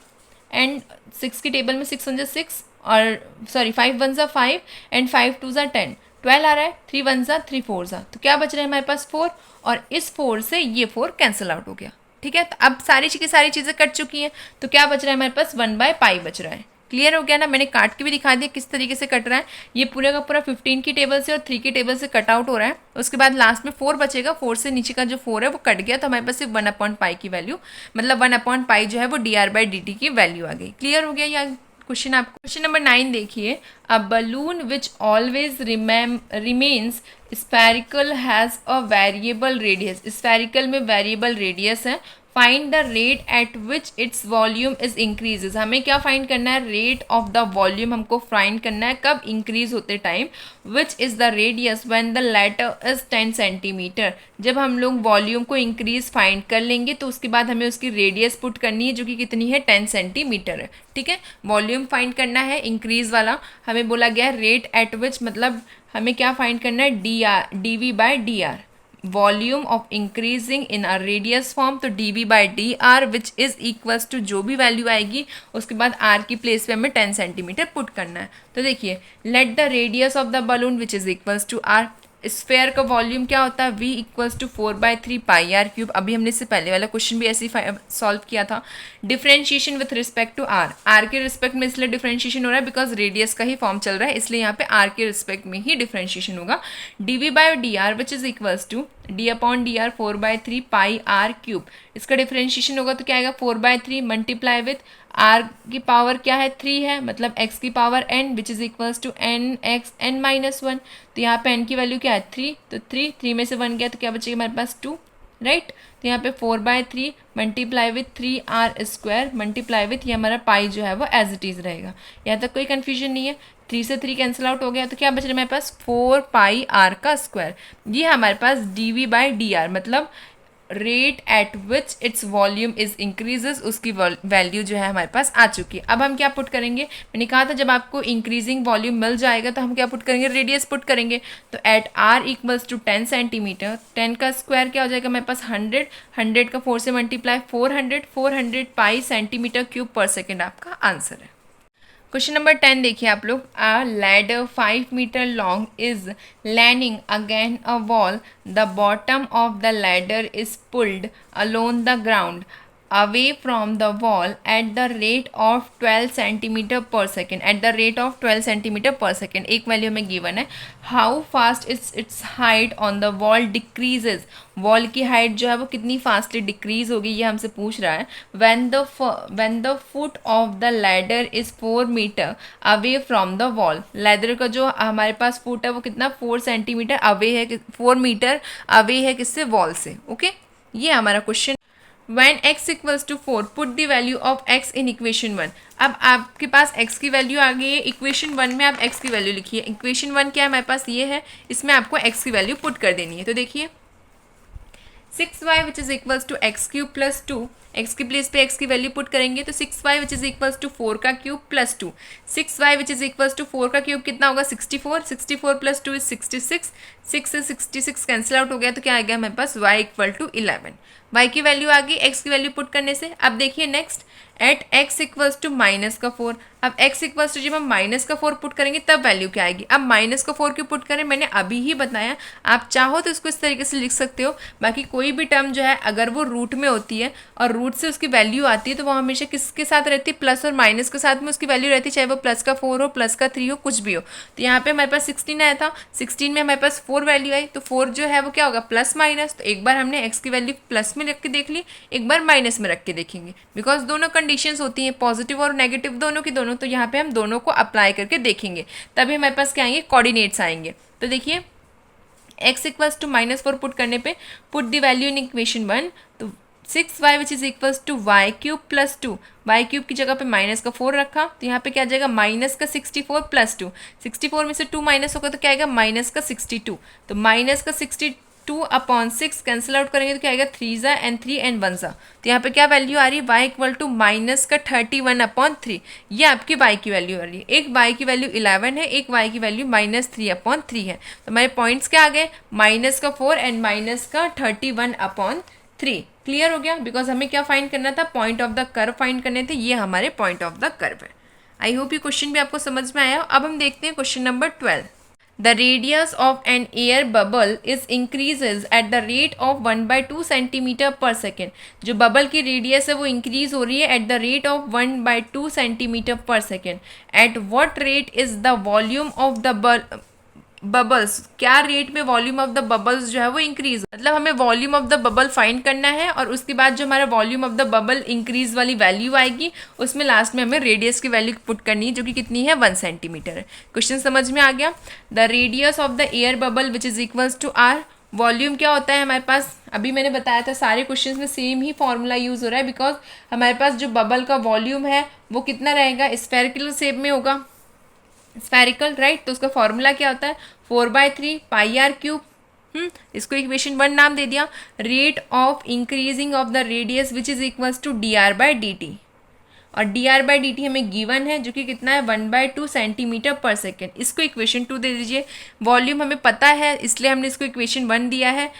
Speaker 1: एंड 6 की टेबल में 6 1 ज़ा 6 और सॉरी 5 1 ज़ा 5 एंड 5 2 ज़ा 10, 12 आ रहा है। 3 1 ज़ा 3 4 ज़ा, तो क्या बच रहा है हमारे पास 4 और इस 4 से ये 4 कैंसिल आउट हो गया। ठीक है, तो अब सारी चीज़ें कट चुकी हैं, तो क्या बच रहा है हमारे पास 1/पाई बच रहा है। क्लियर हो गया ना, मैंने काट के भी दिखा दिया किस तरीके से कट रहा है। ये पूरे का पूरा 15 की टेबल से और 3 की टेबल से कट आउट हो रहा है। उसके बाद लास्ट में 4 बचेगा, 4 से नीचे का जो 4 है वो कट गया, तो हमारे पास सिर्फ 1/पाई की वैल्यू, मतलब 1/पाई जो है वो dr/dt की वैल्यू आ गई। क्लियर हो गया या क्वेश्चन आपको। क्वेश्चन नंबर 9 देखिए, a balloon which always remains spherical has a variable radius. Spherical में वेरिएबल रेडियस है। Find the rate at which its volume is increases. हमें क्या फाइंड करना है, रेट ऑफ द वॉल्यूम हमको फाइंड करना है कब इंक्रीज होते time. Which is the radius when the latter is 10 centimetre. जब हम लोग वॉल्यूम को इंक्रीज फाइंड कर लेंगे तो उसके बाद हमें उसकी रेडियस पुट करनी है जो कि कितनी है 10 सेंटीमीटर है। ठीक है, वॉल्यूम फाइंड करना है इंक्रीज वाला, हमें बोला गया रेट एट विच, मतलब हमें क्या फाइंड करना है dv/dr, volume of increasing in a radius form, तो dv/dr which is equals to जो भी वैल्यू आएगी उसके बाद r की प्लेस पे हमें 10 सेंटीमीटर पुट करना है। तो देखिए let the radius of the balloon which is equals to r। Sphere का वॉल्यूम क्या होता है, v equals to 4/3 pi r cube. अभी हमने इससे पहले वाला क्वेश्चन भी ऐसे ही सॉल्व किया था। Differentiation with respect to r के रिस्पेक्ट में इसलिए डिफरेंशिएशन हो रहा है बिकॉज रेडियस का ही फॉर्म चल रहा है, इसलिए यहाँ पे r के रिस्पेक्ट में ही डिफरेंशिएशन होगा। dv/dr which is equals to d/dr 4/3 pi r cube. इसका डिफरेंशिएशन होगा तो क्या आएगा 4/3 मल्टीप्लाई विथ r की पावर क्या है 3 है, मतलब x की power n which is equals to nx n-1। तो यहाँ पे n की वैल्यू क्या है 3, तो 3 में से 1 गया तो क्या बचेगा हमारे पास 2, राइट। तो यहाँ पे 4/3 multiply with 3r² multiply with ये हमारा पाई जो है वो एज इट इज़ रहेगा। यहाँ तक कोई कन्फ्यूजन नहीं है। 3 से 3 कैंसिल आउट हो गया तो क्या बच रहा है हमारे पास 4πr²। ये हमारे पास dv/dr मतलब rate at which its volume is increases, उसकी वैल्यू जो है हमारे पास आ चुकी है। अब हम क्या पुट करेंगे, मैंने कहा था जब आपको इंक्रीजिंग वॉल्यूम मिल जाएगा तो हम क्या पुट करेंगे, रेडियस पुट करेंगे। तो at r equals to 10 centimetre, 10 का स्क्वायर क्या हो जाएगा हमारे पास 100, 100 का 4 से multiply 400 pi centimetre cube per second आपका आंसर है। क्वेश्चन नंबर 10 देखिए आप लोग, a ladder 5 metre long is landing again a wall, the bottom of the ladder is pulled along the ground away from the wall at the rate of 12 centimeter per second, at the rate of 12 centimeter per second। एक value हमें given है। How fast its height on the wall decreases, wall की height जो है वो कितनी fastly decrease होगी ये हमसे पूछ रहा है। when the foot of the ladder is 4 metre away from the wall, ladder का जो हमारे पास फुट है वो कितना 4 सेंटीमीटर अवे है, 4 मीटर अवे है किससे, वॉल से। ओके, ये हमारा क्वेश्चन। When x equals to 4 put the value of x in equation 1। अब आपके पास x की वैल्यू आ गई है, इक्वेशन 1 में आप x की वैल्यू लिखिए। इक्वेशन 1 क्या है हमारे पास ये है, इसमें आपको x की वैल्यू पुट कर देनी है। तो देखिए 6y which is equals to x³ plus 2, x की प्लेस पे x की वैल्यू पुट करेंगे तो 6y which is equals to 4 का cube plus 2, 6y which is equals to 4 का क्यूब कितना होगा 64, 64 प्लस 2 इज 66, 6 से 66 कैंसिल आउट हो गया तो क्या आ गया हमारे पास y इक्वल टू 11। y की वैल्यू आ गई x की वैल्यू पुट करने से। अब देखिए next at x equals to -4। अब x इक्वल्स टू जब हम -4 पुट करेंगे तब वैल्यू क्या आएगी। अब -4 क्यों पुट करें, मैंने अभी ही बताया। आप चाहो तो इसको इस तरीके से लिख सकते हो। बाकी कोई भी टर्म जो है अगर वो रूट में होती है और रूट से उसकी वैल्यू आती है तो वो हमेशा किसके साथ रहती है, प्लस और माइनस के साथ में उसकी वैल्यू रहती है, चाहे वो प्लस का 4 हो, प्लस का 3 हो, कुछ भी हो। तो यहाँ पे हमारे पास 16 आया था, 16 में हमारे पास 4 वैल्यू आई, तो 4 जो है वो क्या होगा प्लस माइनस। तो एक बार हमने x की वैल्यू प्लस में रख के देख ली, एक बार माइनस में रख के देखेंगे, बिकॉज दोनों कंडीशंस होती हैं पॉजिटिव और नेगेटिव दोनों की दोनों। तो यहाँ पे हम दोनों को अप्लाई करके देखेंगे, तभी हमारे पास क्या आएंगे, कोऑर्डिनेट्स आएंगे। तो देखिए x इक्वल्स टू -4 पुट करने पे put the value in equation 1, तो 6y which is equals to y cube plus 2, y cube की जगह पे माइनस का 4 रखा, तो यहाँ पे क्या आ जाएगा माइनस का 64 प्लस 2, 64 में से 2 माइनस होगा तो क्या आएगा माइनस का 62, तो माइनस का 62 अपॉन 6 कैंसिल आउट करेंगे तो क्या आएगा 3 एंड 3 एंड 1 तो यहाँ पे क्या वैल्यू आ रही है y इक्वल टू माइनस का 31 अपॉन 3, ये आपकी y की वैल्यू आ रही है। एक y की वैल्यू 11 है, एक y की वैल्यू -3 अपॉन 3 है, तो हमारे पॉइंट्स क्या आ गए माइनस का 4 एंड माइनस का 31 अपॉन 3। क्लियर हो गया, बिकॉज हमें क्या फाइंड करना था, point of the curve find करने थे, ये हमारे पॉइंट ऑफ द कर्व है। आई होप ये क्वेश्चन भी आपको समझ में आया। अब हम देखते हैं question number 12। The radius of an air bubble is increases at the rate of 1/2 centimetre per second. जो बबल की रेडियस है वो इंक्रीज हो रही है at the rate of 1/2 centimetre per second. At what rate is the volume of the bubbles, क्या rate में volume of the bubbles जो है वो इंक्रीज, मतलब हमें volume of the bubble find करना है और उसके बाद जो हमारा volume of the bubble increase वाली वैल्यू आएगी उसमें लास्ट में हमें रेडियस की वैल्यू पुट करनी है जो कि कितनी है 1 सेंटीमीटर है। क्वेश्चन समझ में आ गया। The radius of the air bubble which is equals to r. Volume क्या होता है हमारे पास, अभी मैंने बताया था सारे क्वेश्चंस में सेम ही फॉर्मूला यूज हो रहा है, बिकॉज हमारे पास जो बबल का वॉल्यूम है वो कितना रहेगा, स्फेरिकल शेप में होगा, स्फेरिकल राइट, तो उसका फॉर्मूला क्या होता है 4/3 पाई आर क्यूब। इसको इक्वेशन 1 नाम दे दिया। Rate of increasing of the radius which is equals to dr/dt, और dr/dt हमें गिवन है जो कि कितना है 1/2 सेंटीमीटर पर सेकेंड। इसको इक्वेशन 2 दे दीजिए। वॉल्यूम हमें पता है इसलिए हमने इसको इक्वेशन 1 दिया है,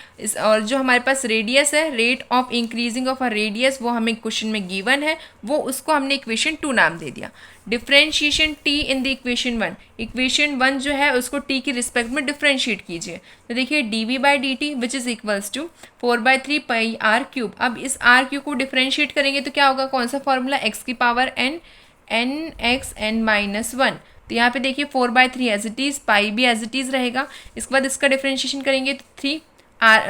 Speaker 1: और जो हमारे पास रेडियस है, rate of increasing of a radius, वो हमें क्वेश्चन में गिवन है, वो उसको हमने इक्वेशन 2 नाम दे दिया। Differentiation t in the equation 1, equation 1 जो है उसको t की रिस्पेक्ट में डिफ्रेंशिएट कीजिए, तो देखिए dv/dt which is equals to 4/3 pi r cube. अब इस आर क्यूब को डिफ्रेंशिएट करेंगे तो क्या होगा, कौन सा फॉर्मूला, x की power n x n minus 1, तो यहाँ पे देखिए 4/3 एज इट इज़, पाई भी एज इट इज़ रहेगा। इसके बाद इसका डिफ्रेंशिएशन करेंगे तो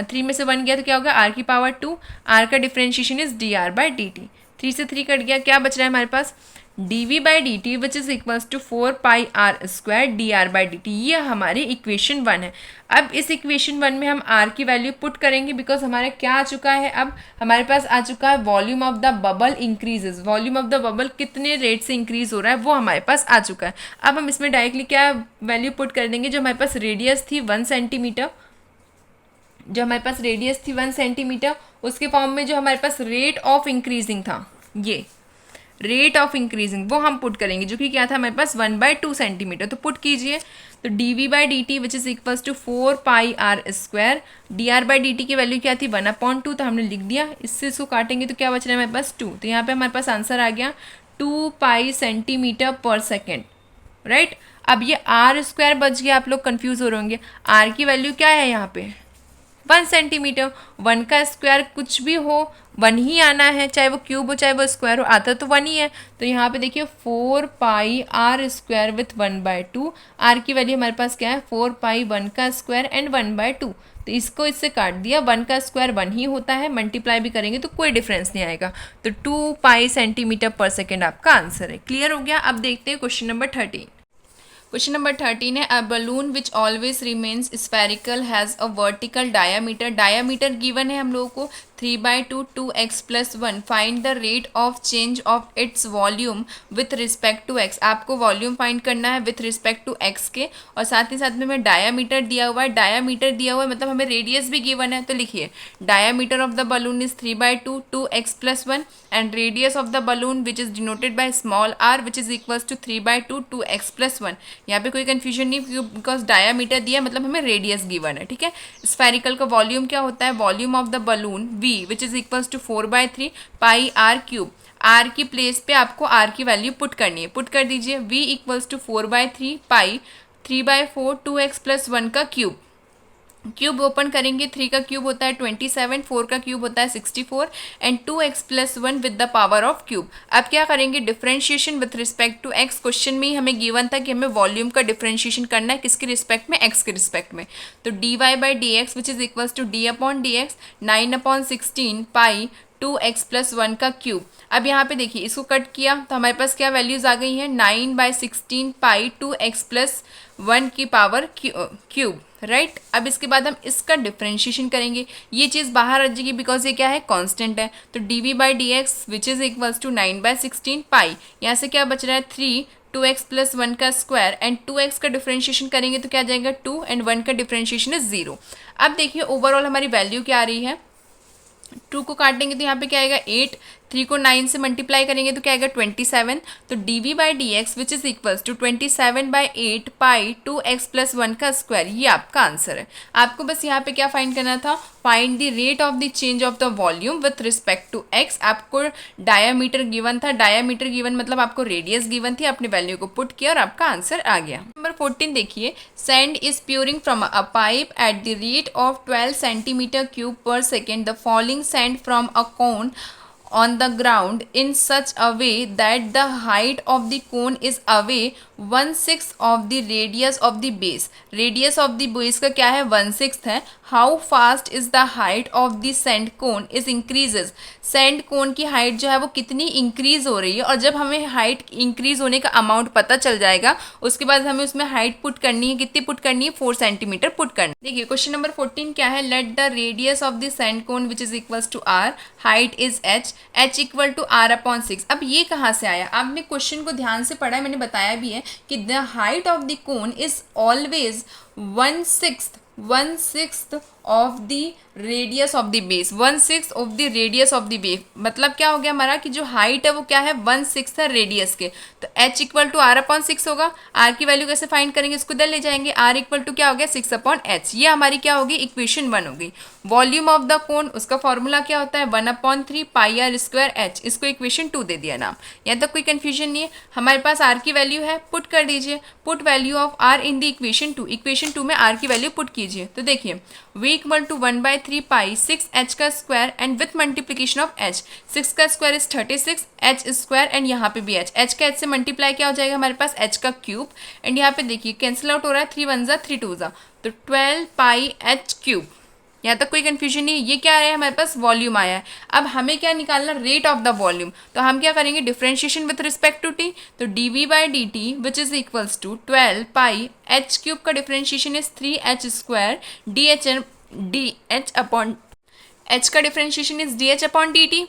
Speaker 1: 3 में से 1 गया तो क्या होगा r की पावर 2, r का डिफ्रेंशिएशन इज dr/dt, 3 से 3 कट गया, क्या बच रहा है हमारे पास dv/dt which is equals to 4 pi are square dr/dt, ये हमारी इक्वेशन 1 है। अब इस इक्वेशन 1 में हम r की वैल्यू पुट करेंगे, बिकॉज हमारा क्या आ चुका है, अब हमारे पास आ चुका है volume of the bubble increases, volume of the bubble कितने रेट से इंक्रीज हो रहा है वो हमारे पास आ चुका है। अब हम इसमें डायरेक्टली क्या वैल्यू पुट कर देंगे, जो हमारे पास रेडियस थी 1 सेंटीमीटर, जो हमारे पास रेडियस थी 1 सेंटीमीटर, उसके फॉर्म में जो हमारे पास रेट ऑफ इंक्रीजिंग था, ये रेट ऑफ इंक्रीजिंग वो हम पुट करेंगे, जो कि क्या था हमारे पास 1/2 सेंटीमीटर, तो पुट कीजिए। तो dv/dt which is equals to 4 pi are square, dr/dt की वैल्यू क्या थी 1/2, तो हमने लिख दिया। इससे इसको काटेंगे तो क्या बच रहा है हमारे पास 2, तो यहाँ पे हमारे पास आंसर आ गया 2 पाई सेंटीमीटर पर सेकेंड, राइट। अब ये आर स्क्वायर बच गया, आप लोग कन्फ्यूज हो रहे होंगे, आर की वैल्यू क्या है यहाँ पे 1 सेंटीमीटर, 1 का स्क्वायर कुछ भी हो 1 ही आना है, चाहे वो क्यूब हो चाहे वो स्क्वायर हो, आता तो 1 ही है। तो यहाँ पे देखिए 4 pi are square with 1/2, are की वैल्यू हमारे पास क्या है 4 पाई 1 का स्क्वायर एंड 1/2, तो इसको इससे काट दिया, 1 का स्क्वायर 1 ही होता है, मल्टीप्लाई भी करेंगे तो कोई डिफरेंस नहीं आएगा, तो 2 पाई सेंटीमीटर पर सेकेंड आपका आंसर है। क्लियर हो गया। अब देखते हैं क्वेश्चन नंबर 13। क्वेश्चन नंबर 13 है, a balloon which always remains spherical has a vertical diameter, diameter given है हम लोगों को 3/2 2x + 1, find the rate of change of its volume with respect to x। आपको वॉल्यूम फाइंड करना है with respect to x के, और साथ ही साथ में हमें डायामीटर दिया हुआ है, डायामीटर दिया हुआ है मतलब हमें रेडियस भी गिवन है, तो लिखिए diameter of the balloon is 3/2 2x + 1 and radius of the balloon which is denoted by small r which is equals to 3/2 2x + 1। यहाँ पे कोई कंफ्यूजन नहीं, बिकॉज डायामीटर दिया मतलब हमें रेडियस गिवन है, ठीक है। स्फेरिकल का वॉल्यूम क्या होता है, volume of the balloon v which is equals to 4/3 pi r cube, r की प्लेस पे आपको r की वैल्यू पुट करनी है, पुट कर दीजिए। v equals to 4/3 pi 3/4 2x + 1 का क्यूब, क्यूब ओपन करेंगे, 3 का क्यूब होता है 27, 4 का क्यूब होता है 64 and 2x + 1 with the power of cube. अब क्या करेंगे, differentiation with respect to x। Question में ही हमें गिवन था कि हमें वॉल्यूम का डिफरेंशिएशन करना है, किसके रिस्पेक्ट में, x के रिस्पेक्ट में, तो dy/dx which is equals to d/dx 9/16 pi 2x + 1 का क्यूब। अब यहाँ पे देखिए इसको कट किया तो हमारे पास क्या वैल्यूज आ गई हैं 9/16 पाई 2x + 1 की पावर क्यूब, राइट अब इसके बाद हम इसका डिफ्रेंशिएशन करेंगे, ये चीज़ बाहर आ जाएगी बिकॉज ये क्या है कांस्टेंट है। तो dv/dx which is equals to 9/16 pi, यहाँ से क्या बच रहा है 3 2x + 1 का स्क्वायर एंड 2x का डिफ्रेंशिएशन करेंगे तो क्या आ जाएगा 2 एंड 1 का डिफ्रेंशिएशन इज 0। अब देखिए ओवरऑल हमारी वैल्यू क्या आ रही है, 2 को काटेंगे तो यहाँ पे क्या आएगा 8, 3 को 9 से मल्टीप्लाई करेंगे तो क्या आएगा 27। तो dv/dx which is equals to 27/8 pi 2x + 1 का स्क्वायर, ये आपका आंसर है। आपको बस यहाँ पे क्या फाइंड करना था, find the rate of the change of the volume with respect to x। आपको डायामीटर गिवन था, डायामीटर गिवन मतलब आपको रेडियस गिवन थी, अपने वैल्यू को पुट किया और आपका आंसर आ गया। नंबर 14 देखिए, sand is pouring from a pipe at the rate of 12 cm³ per second. The falling sand from a cone on the ground in such a way that the height of the cone is away 1/6 of the radius of the base. Radius of the base का क्या है 1/6 है। How fast is the height of the sand cone is increases. Sand cone की height जो है वो कितनी increase हो रही है, और जब हमें हाइट इंक्रीज होने का अमाउंट पता चल जाएगा उसके बाद हमें उसमें हाइट पुट करनी है, कितनी पुट करनी है 4 सेंटीमीटर पुट करनी है। देखिए क्वेश्चन नंबर 14 क्या है, let the radius of the sand cone which is equals to r, height is h, h equal to r/6। अब ये कहाँ से आया, आपने क्वेश्चन को ध्यान से पढ़ा है, मैंने बताया भी है कि the height of the cone is always 1/6 of the radius of the base, 1/6 of the radius of the base. मतलब क्या हो गया हमारा कि जो हाइट है वो क्या है 1/6 है रेडियस के। तो h इक्वल टू r/6 होगा। r की वैल्यू कैसे फाइंड करेंगे, इसको इधर ले जाएंगे, r इक्वल टू क्या हो गया 6/h। ये हमारी क्या होगी इक्वेशन 1 होगी। वॉल्यूम ऑफ द कोन, उसका फॉर्मूला क्या होता है 1/3 पाई r स्क्वायर h, इसको इक्वेशन 2 दे दिया नाम। यहाँ तक कोई कंफ्यूजन नहीं है। हमारे पास r की वैल्यू है, पुट कर दीजिए, put value of r in the equation 2। Equation 2 में r की वैल्यू पुट कीजिए तो देखिए v equal to 1/3 pi 6h का square and with multiplication of h, 6 का square is 36, h square and यहाँ पे भी h का h से मल्टीप्लाई क्या हो जाएगा हमारे पास h का क्यूब, एंड यहाँ पे देखिए कैंसिल आउट हो रहा है 3 1 3 2 तो 12 पाई h क्यूब। यहाँ तक कोई कंफ्यूजन नहीं, ये क्या आया है हमारे पास वॉल्यूम आया है। अब हमें क्या निकालना, रेट ऑफ द वॉल्यूम। तो हम क्या करेंगे differentiation with respect to t, तो dv/dt which is equals to 12 pi h³ का डिफरेंशिएशन इज 3h² dh/h का डिफरेंशिएशन इज dh/dt।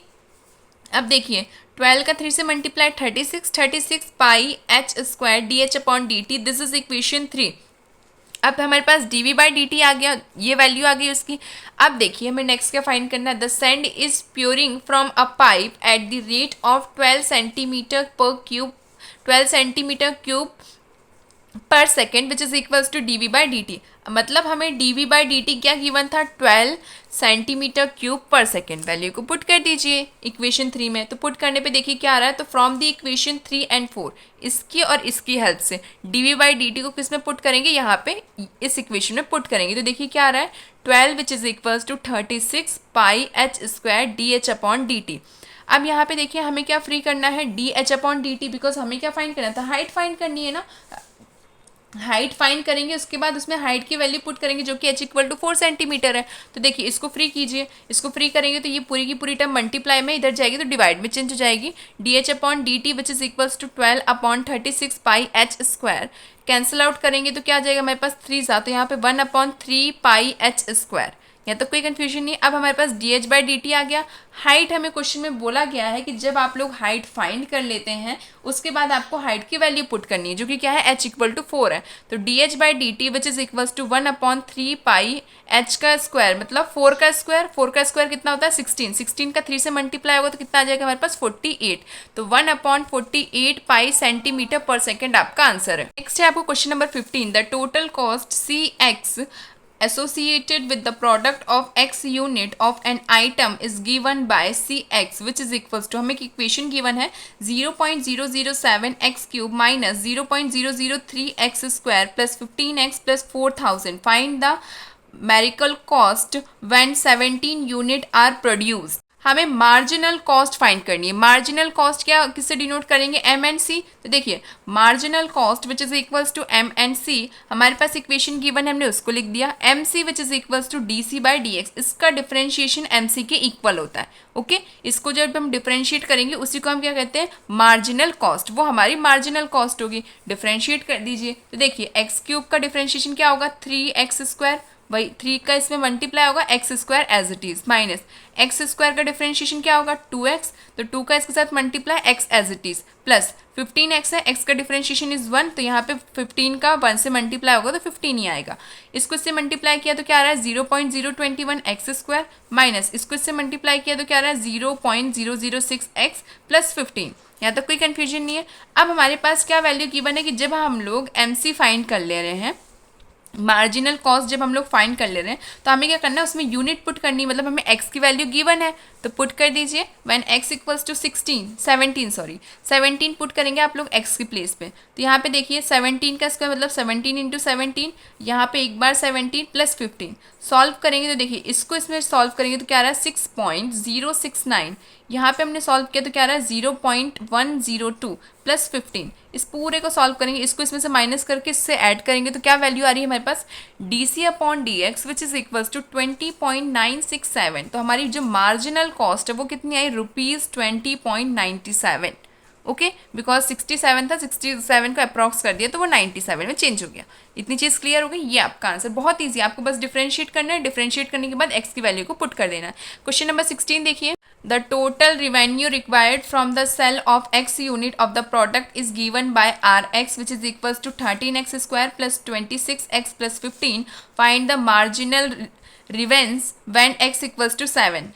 Speaker 1: अब देखिए 12 का 3 से multiply 36 pi h² dh/dt, this is equation 3। अब हमारे पास dv/dt आ गया, ये वैल्यू आ गई उसकी। अब देखिए हमें नेक्स्ट क्या फाइंड करना है, the sand is pouring from a pipe at the rate of 12 cm³ per second which is equals to dv/dt। मतलब हमें dv/dt क्या गिवन था 12 cm³ पर सेकेंड। वैल्यू को पुट कर दीजिए इक्वेशन 3 में, तो पुट करने पे देखिए क्या आ रहा है, तो फ्रॉम द इक्वेशन 3 एंड 4 इसकी और इसकी हेल्प से dv/dt को किस में पुट करेंगे, यहाँ पे इस इक्वेशन में पुट करेंगे तो देखिए क्या आ रहा है 12 which is equals to 36 pi h² dh/dt। अब यहाँ पे देखिए हमें क्या फ्री करना है dh/dt, बिकॉज हमें क्या फाइंड करना था, हाइट फाइंड करनी है ना। हाइट फाइंड करेंगे, उसके बाद उसमें हाइट की वैल्यू पुट करेंगे जो कि h इक्वल टू 4 सेंटीमीटर है। तो देखिए इसको फ्री कीजिए, इसको फ्री करेंगे तो ये पूरी की पूरी टर्म मल्टीप्लाई में इधर जाएगी तो डिवाइड में चेंज हो जाएगी। dh/dt which is equals to 12/36 pi h²। Cancel out करेंगे तो क्या आ जाएगा हमारे पास 3 तो यहाँ पे 1/3 पाई h²। यहाँ तो कोई कंफ्यूजन नहीं। अब हमारे पास dh/dt आ गया। हाइट हमें क्वेश्चन में बोला गया है कि जब आप लोग हाइट फाइंड कर लेते हैं उसके बाद आपको हाइट की वैल्यू पुट करनी है जो कि क्या है h इक्वल टू 4 है। तो dh/dt which is equals to 1/3 pi h का स्क्वायर, मतलब 4 का स्क्वायर कितना होता है 16 का 3 से मल्टीप्लाई होगा तो कितना आ जाएगा हमारे पास 48। तो 1/48 पाई सेंटीमीटर पर सेकेंड आपका आंसर है। नेक्स्ट है आपको question number 15, the total cost CX associated with the product of x unit of an item is given by cx which is equals to, हमें एक इक्वेशन गिवन है 0.007 x³ minus 0.003 x² plus 15x plus 4000। find the numerical cost when 17 unit are produced। हमें marginal cost find करनी है। Marginal cost क्या किससे denote करेंगे, M and c. तो देखिए marginal cost which is equals to m and c, हमारे पास इक्वेशन गिवन है, हमने उसको लिख दिया। M c which is equals to d C by D x, इसका डिफरेंशिएशन एम सी के इक्वल होता है। ओके इसको जब हम डिफरेंशिएट करेंगे उसी को हम क्या कहते हैं, मार्जिनल कॉस्ट। वो हमारी मार्जिनल कॉस्ट होगी। डिफरेंशिएट कर दीजिए तो देखिए एक्स क्यूब का डिफरेंशिएशन क्या होगा, 3x², वही 3 का इसमें मल्टीप्लाई होगा x square as it is, minus x square का डिफरेंशिएशन क्या होगा 2x, तो 2 का इसके साथ multiply x as it is, plus 15x है, x का डिफरेंशिएशन इज 1, तो यहाँ पे 15 का 1 से मल्टीप्लाई होगा तो 15 ही आएगा। इसको इससे मल्टीप्लाई किया तो क्या आ रहा है 0.021 एक्स स्क्वायर, माइनस इसको इससे मल्टीप्लाई किया तो क्या आ रहा है 0.006 एक्स प्लस 15। यहाँ तक कोई कन्फ्यूजन नहीं है। अब हमारे पास क्या वैल्यू गिवन है कि जब हम लोग एम सी फाइंड कर ले रहे हैं, मार्जिनल कॉस्ट जब हम लोग फाइंड कर ले रहे हैं, तो हमें क्या करना है उसमें यूनिट पुट करनी है। मतलब हमें x की वैल्यू गिवन है तो पुट कर दीजिए, when x equals to 17 put करेंगे आप लोग x की प्लेस पे। तो यहाँ पे देखिए 17 का स्क्वायर मतलब 17 इंटू 17, यहाँ पे एक बार 17 प्लस 15 सॉल्व करेंगे तो देखिए इसको इसमें सॉल्व करेंगे तो क्या आ रहा है 6.069, यहाँ पे हमने सॉल्व किया तो क्या आ रहा है 0.102 प्लस 15। इस पूरे को सॉल्व करेंगे, इसको इसमें से माइनस करके इससे ऐड करेंगे तो क्या वैल्यू आ रही है हमारे पास d c upon D x which is equals to 20.967। तो हमारी जो मार्जिनल कॉस्ट है वो कितनी आई, ₹20.97। ओके बिकॉज 67 था, 67 को अप्रॉक्स कर दिया तो वो 97 में चेंज हो गया। इतनी चीज़ क्लियर हो गई। ये आपका आंसर बहुत ईजी, आपको बस डिफरेंशिएट करना है। डिफरेंशिएट करने के बाद एक्स की वैल्यू को पुट कर देना है। क्वेश्चन नंबर 16 देखिए, the total revenue required from the sale of x unit of the product is given by Rx which is equals to 13x square plus 26x plus 15. Find the marginal revenues when x equals to 7.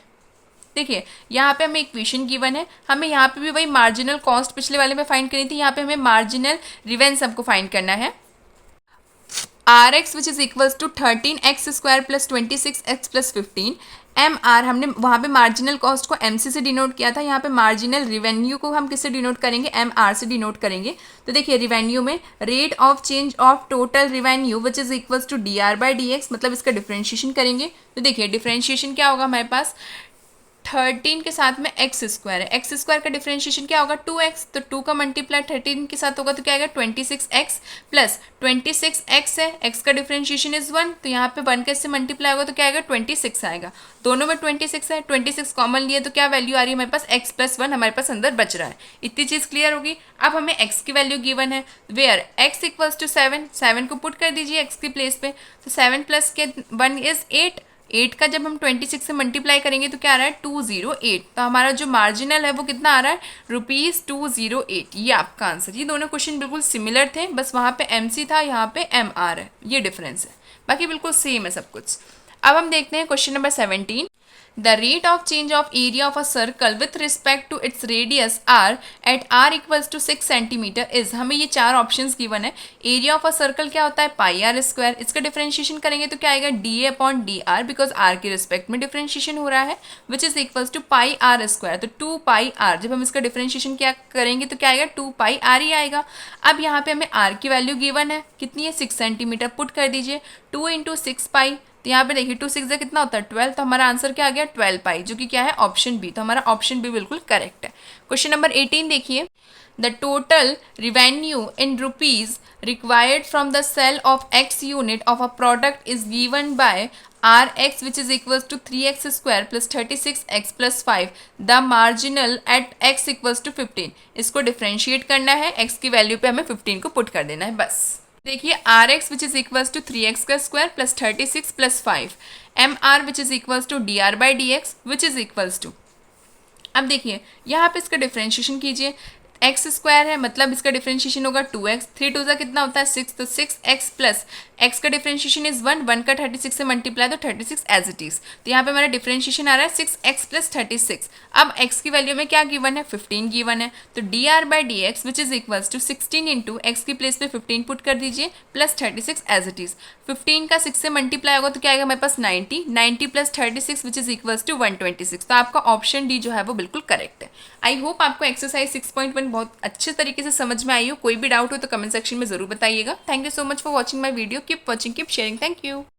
Speaker 1: देखिए यहाँ पे हमें equation given है, हमें यहाँ पे भी वही मार्जिनल कॉस्ट पिछले वाले में फाइंड करनी थी, यहाँ पे हमें मार्जिनल रिवेंस हमको फाइंड करना है। Rx which is equals to 13x² plus 26x plus 15। MR हमने वहाँ पे मार्जिनल कॉस्ट को MC से डिनोट किया था, यहाँ पे मार्जिनल रिवेन्यू को हम किससे डिनोट करेंगे, MR से डिनोट करेंगे। तो देखिए रिवेन्यू में rate of change of total revenue which is equals to DR by DX, मतलब इसका डिफरेंशिएशन करेंगे तो देखिए डिफरेंशिएशन क्या होगा हमारे पास 13 के साथ में एक्स स्क्वायर है, एक्स स्क्वायर का डिफरेंशिएशन क्या होगा 2x, तो 2 का मल्टीप्लाई 13 के साथ होगा तो क्या आएगा 26x प्लस 26x है, x का डिफरेंशिएशन इज 1, तो यहाँ पे 1 का इससे मल्टीप्लाई होगा तो क्या आएगा 26 आएगा। दोनों में 26 है, 26 कॉमन लिए तो क्या वैल्यू आ रही है हमारे पास x प्लस 1 हमारे पास अंदर बच रहा है। इतनी चीज़ क्लियर होगी। अब हमें x की वैल्यू गिवन है, वेयर x इक्वल्स टू 7 को पुट कर दीजिए x की प्लेस पे, तो 7 प्लस के 1 इज 8 का जब हम 26 से मल्टीप्लाई करेंगे तो क्या आ रहा है 208। तो हमारा जो मार्जिनल है वो कितना आ रहा है ₹208। ये आपका आंसर। ये दोनों क्वेश्चन बिल्कुल सिमिलर थे, बस वहाँ पे MC था, यहाँ पे MR है, ये डिफरेंस है, बाकी बिल्कुल सेम है सब कुछ। अब हम देखते हैं question number 17। The rate of change of area of a circle with respect to its radius r at r equals to 6 cm is, हमें ये चार ऑप्शंस गिवन है। एरिया ऑफ अ सर्कल क्या होता है πr², इसका डिफरेंशिएशन करेंगे तो क्या आएगा dA upon dr, because r के रिस्पेक्ट में डिफरेंशिएशन हो रहा है, विच इज इक्वल्स टू πr², तो 2πr, जब हम इसका डिफरेंशिएशन क्या करेंगे तो क्या आएगा 2πr ही आएगा। अब यहाँ पे हमें r की वैल्यू गिवन है, कितनी है 6 सेंटीमीटर, पुट कर दीजिए 2 इंटू 6 पाई, तो यहाँ पे देखिए 2 6 कितना होता है 12, तो हमारा आंसर क्या आ गया 12 पाई, जो कि क्या है ऑप्शन बी। तो हमारा ऑप्शन बी बिल्कुल करेक्ट है। क्वेश्चन नंबर 18 देखिए, the total revenue in rupees required from the sale of x unit of a product is given by Rx which is equals to 3x² plus 36x plus 5, the marginal at x equals to 15। इसको differentiate करना है, x की value पे हमें 15 को put कर देना है बस। देखिए Rx which is equals to 3x का स्क्वायर plus 36 plus 5, MR which is equals to DR by DX which is equals to, अब देखिए यहाँ पे इसका डिफरेंशिएशन कीजिए, एक्स स्क्वायर है मतलब इसका डिफरेंशिएशन होगा 2x, 3 2 का कितना होता है 6, तो 6x प्लस x का डिफरेंशिएशन इज 1 का 36 से मल्टीप्लाई तो 36 एज इट इज, तो यहाँ पे हमारा डिफरेंशिएशन आ रहा है 6x प्लस 36। अब x की वैल्यू में क्या गिवन है 15 गिवन है, तो dr by D x which is equals to 16 into x की प्लेस पे 15 पुट कर दीजिए प्लस 36 एज इट इज, 15 का 6 से मल्टीप्लाई होगा तो क्या आएगा हमारे पास 90 plus 36 which is equals to 126। तो आपका ऑप्शन डी जो है वो बिल्कुल करेक्ट है। आई होप आपको एक्सरसाइज 6.1 बहुत अच्छे तरीके से समझ में आई हो। कोई भी डाउट हो तो कमेंट सेक्शन में जरूर बताइएगा। Thank you so much for watching my video. Keep watching, keep sharing. Thank you.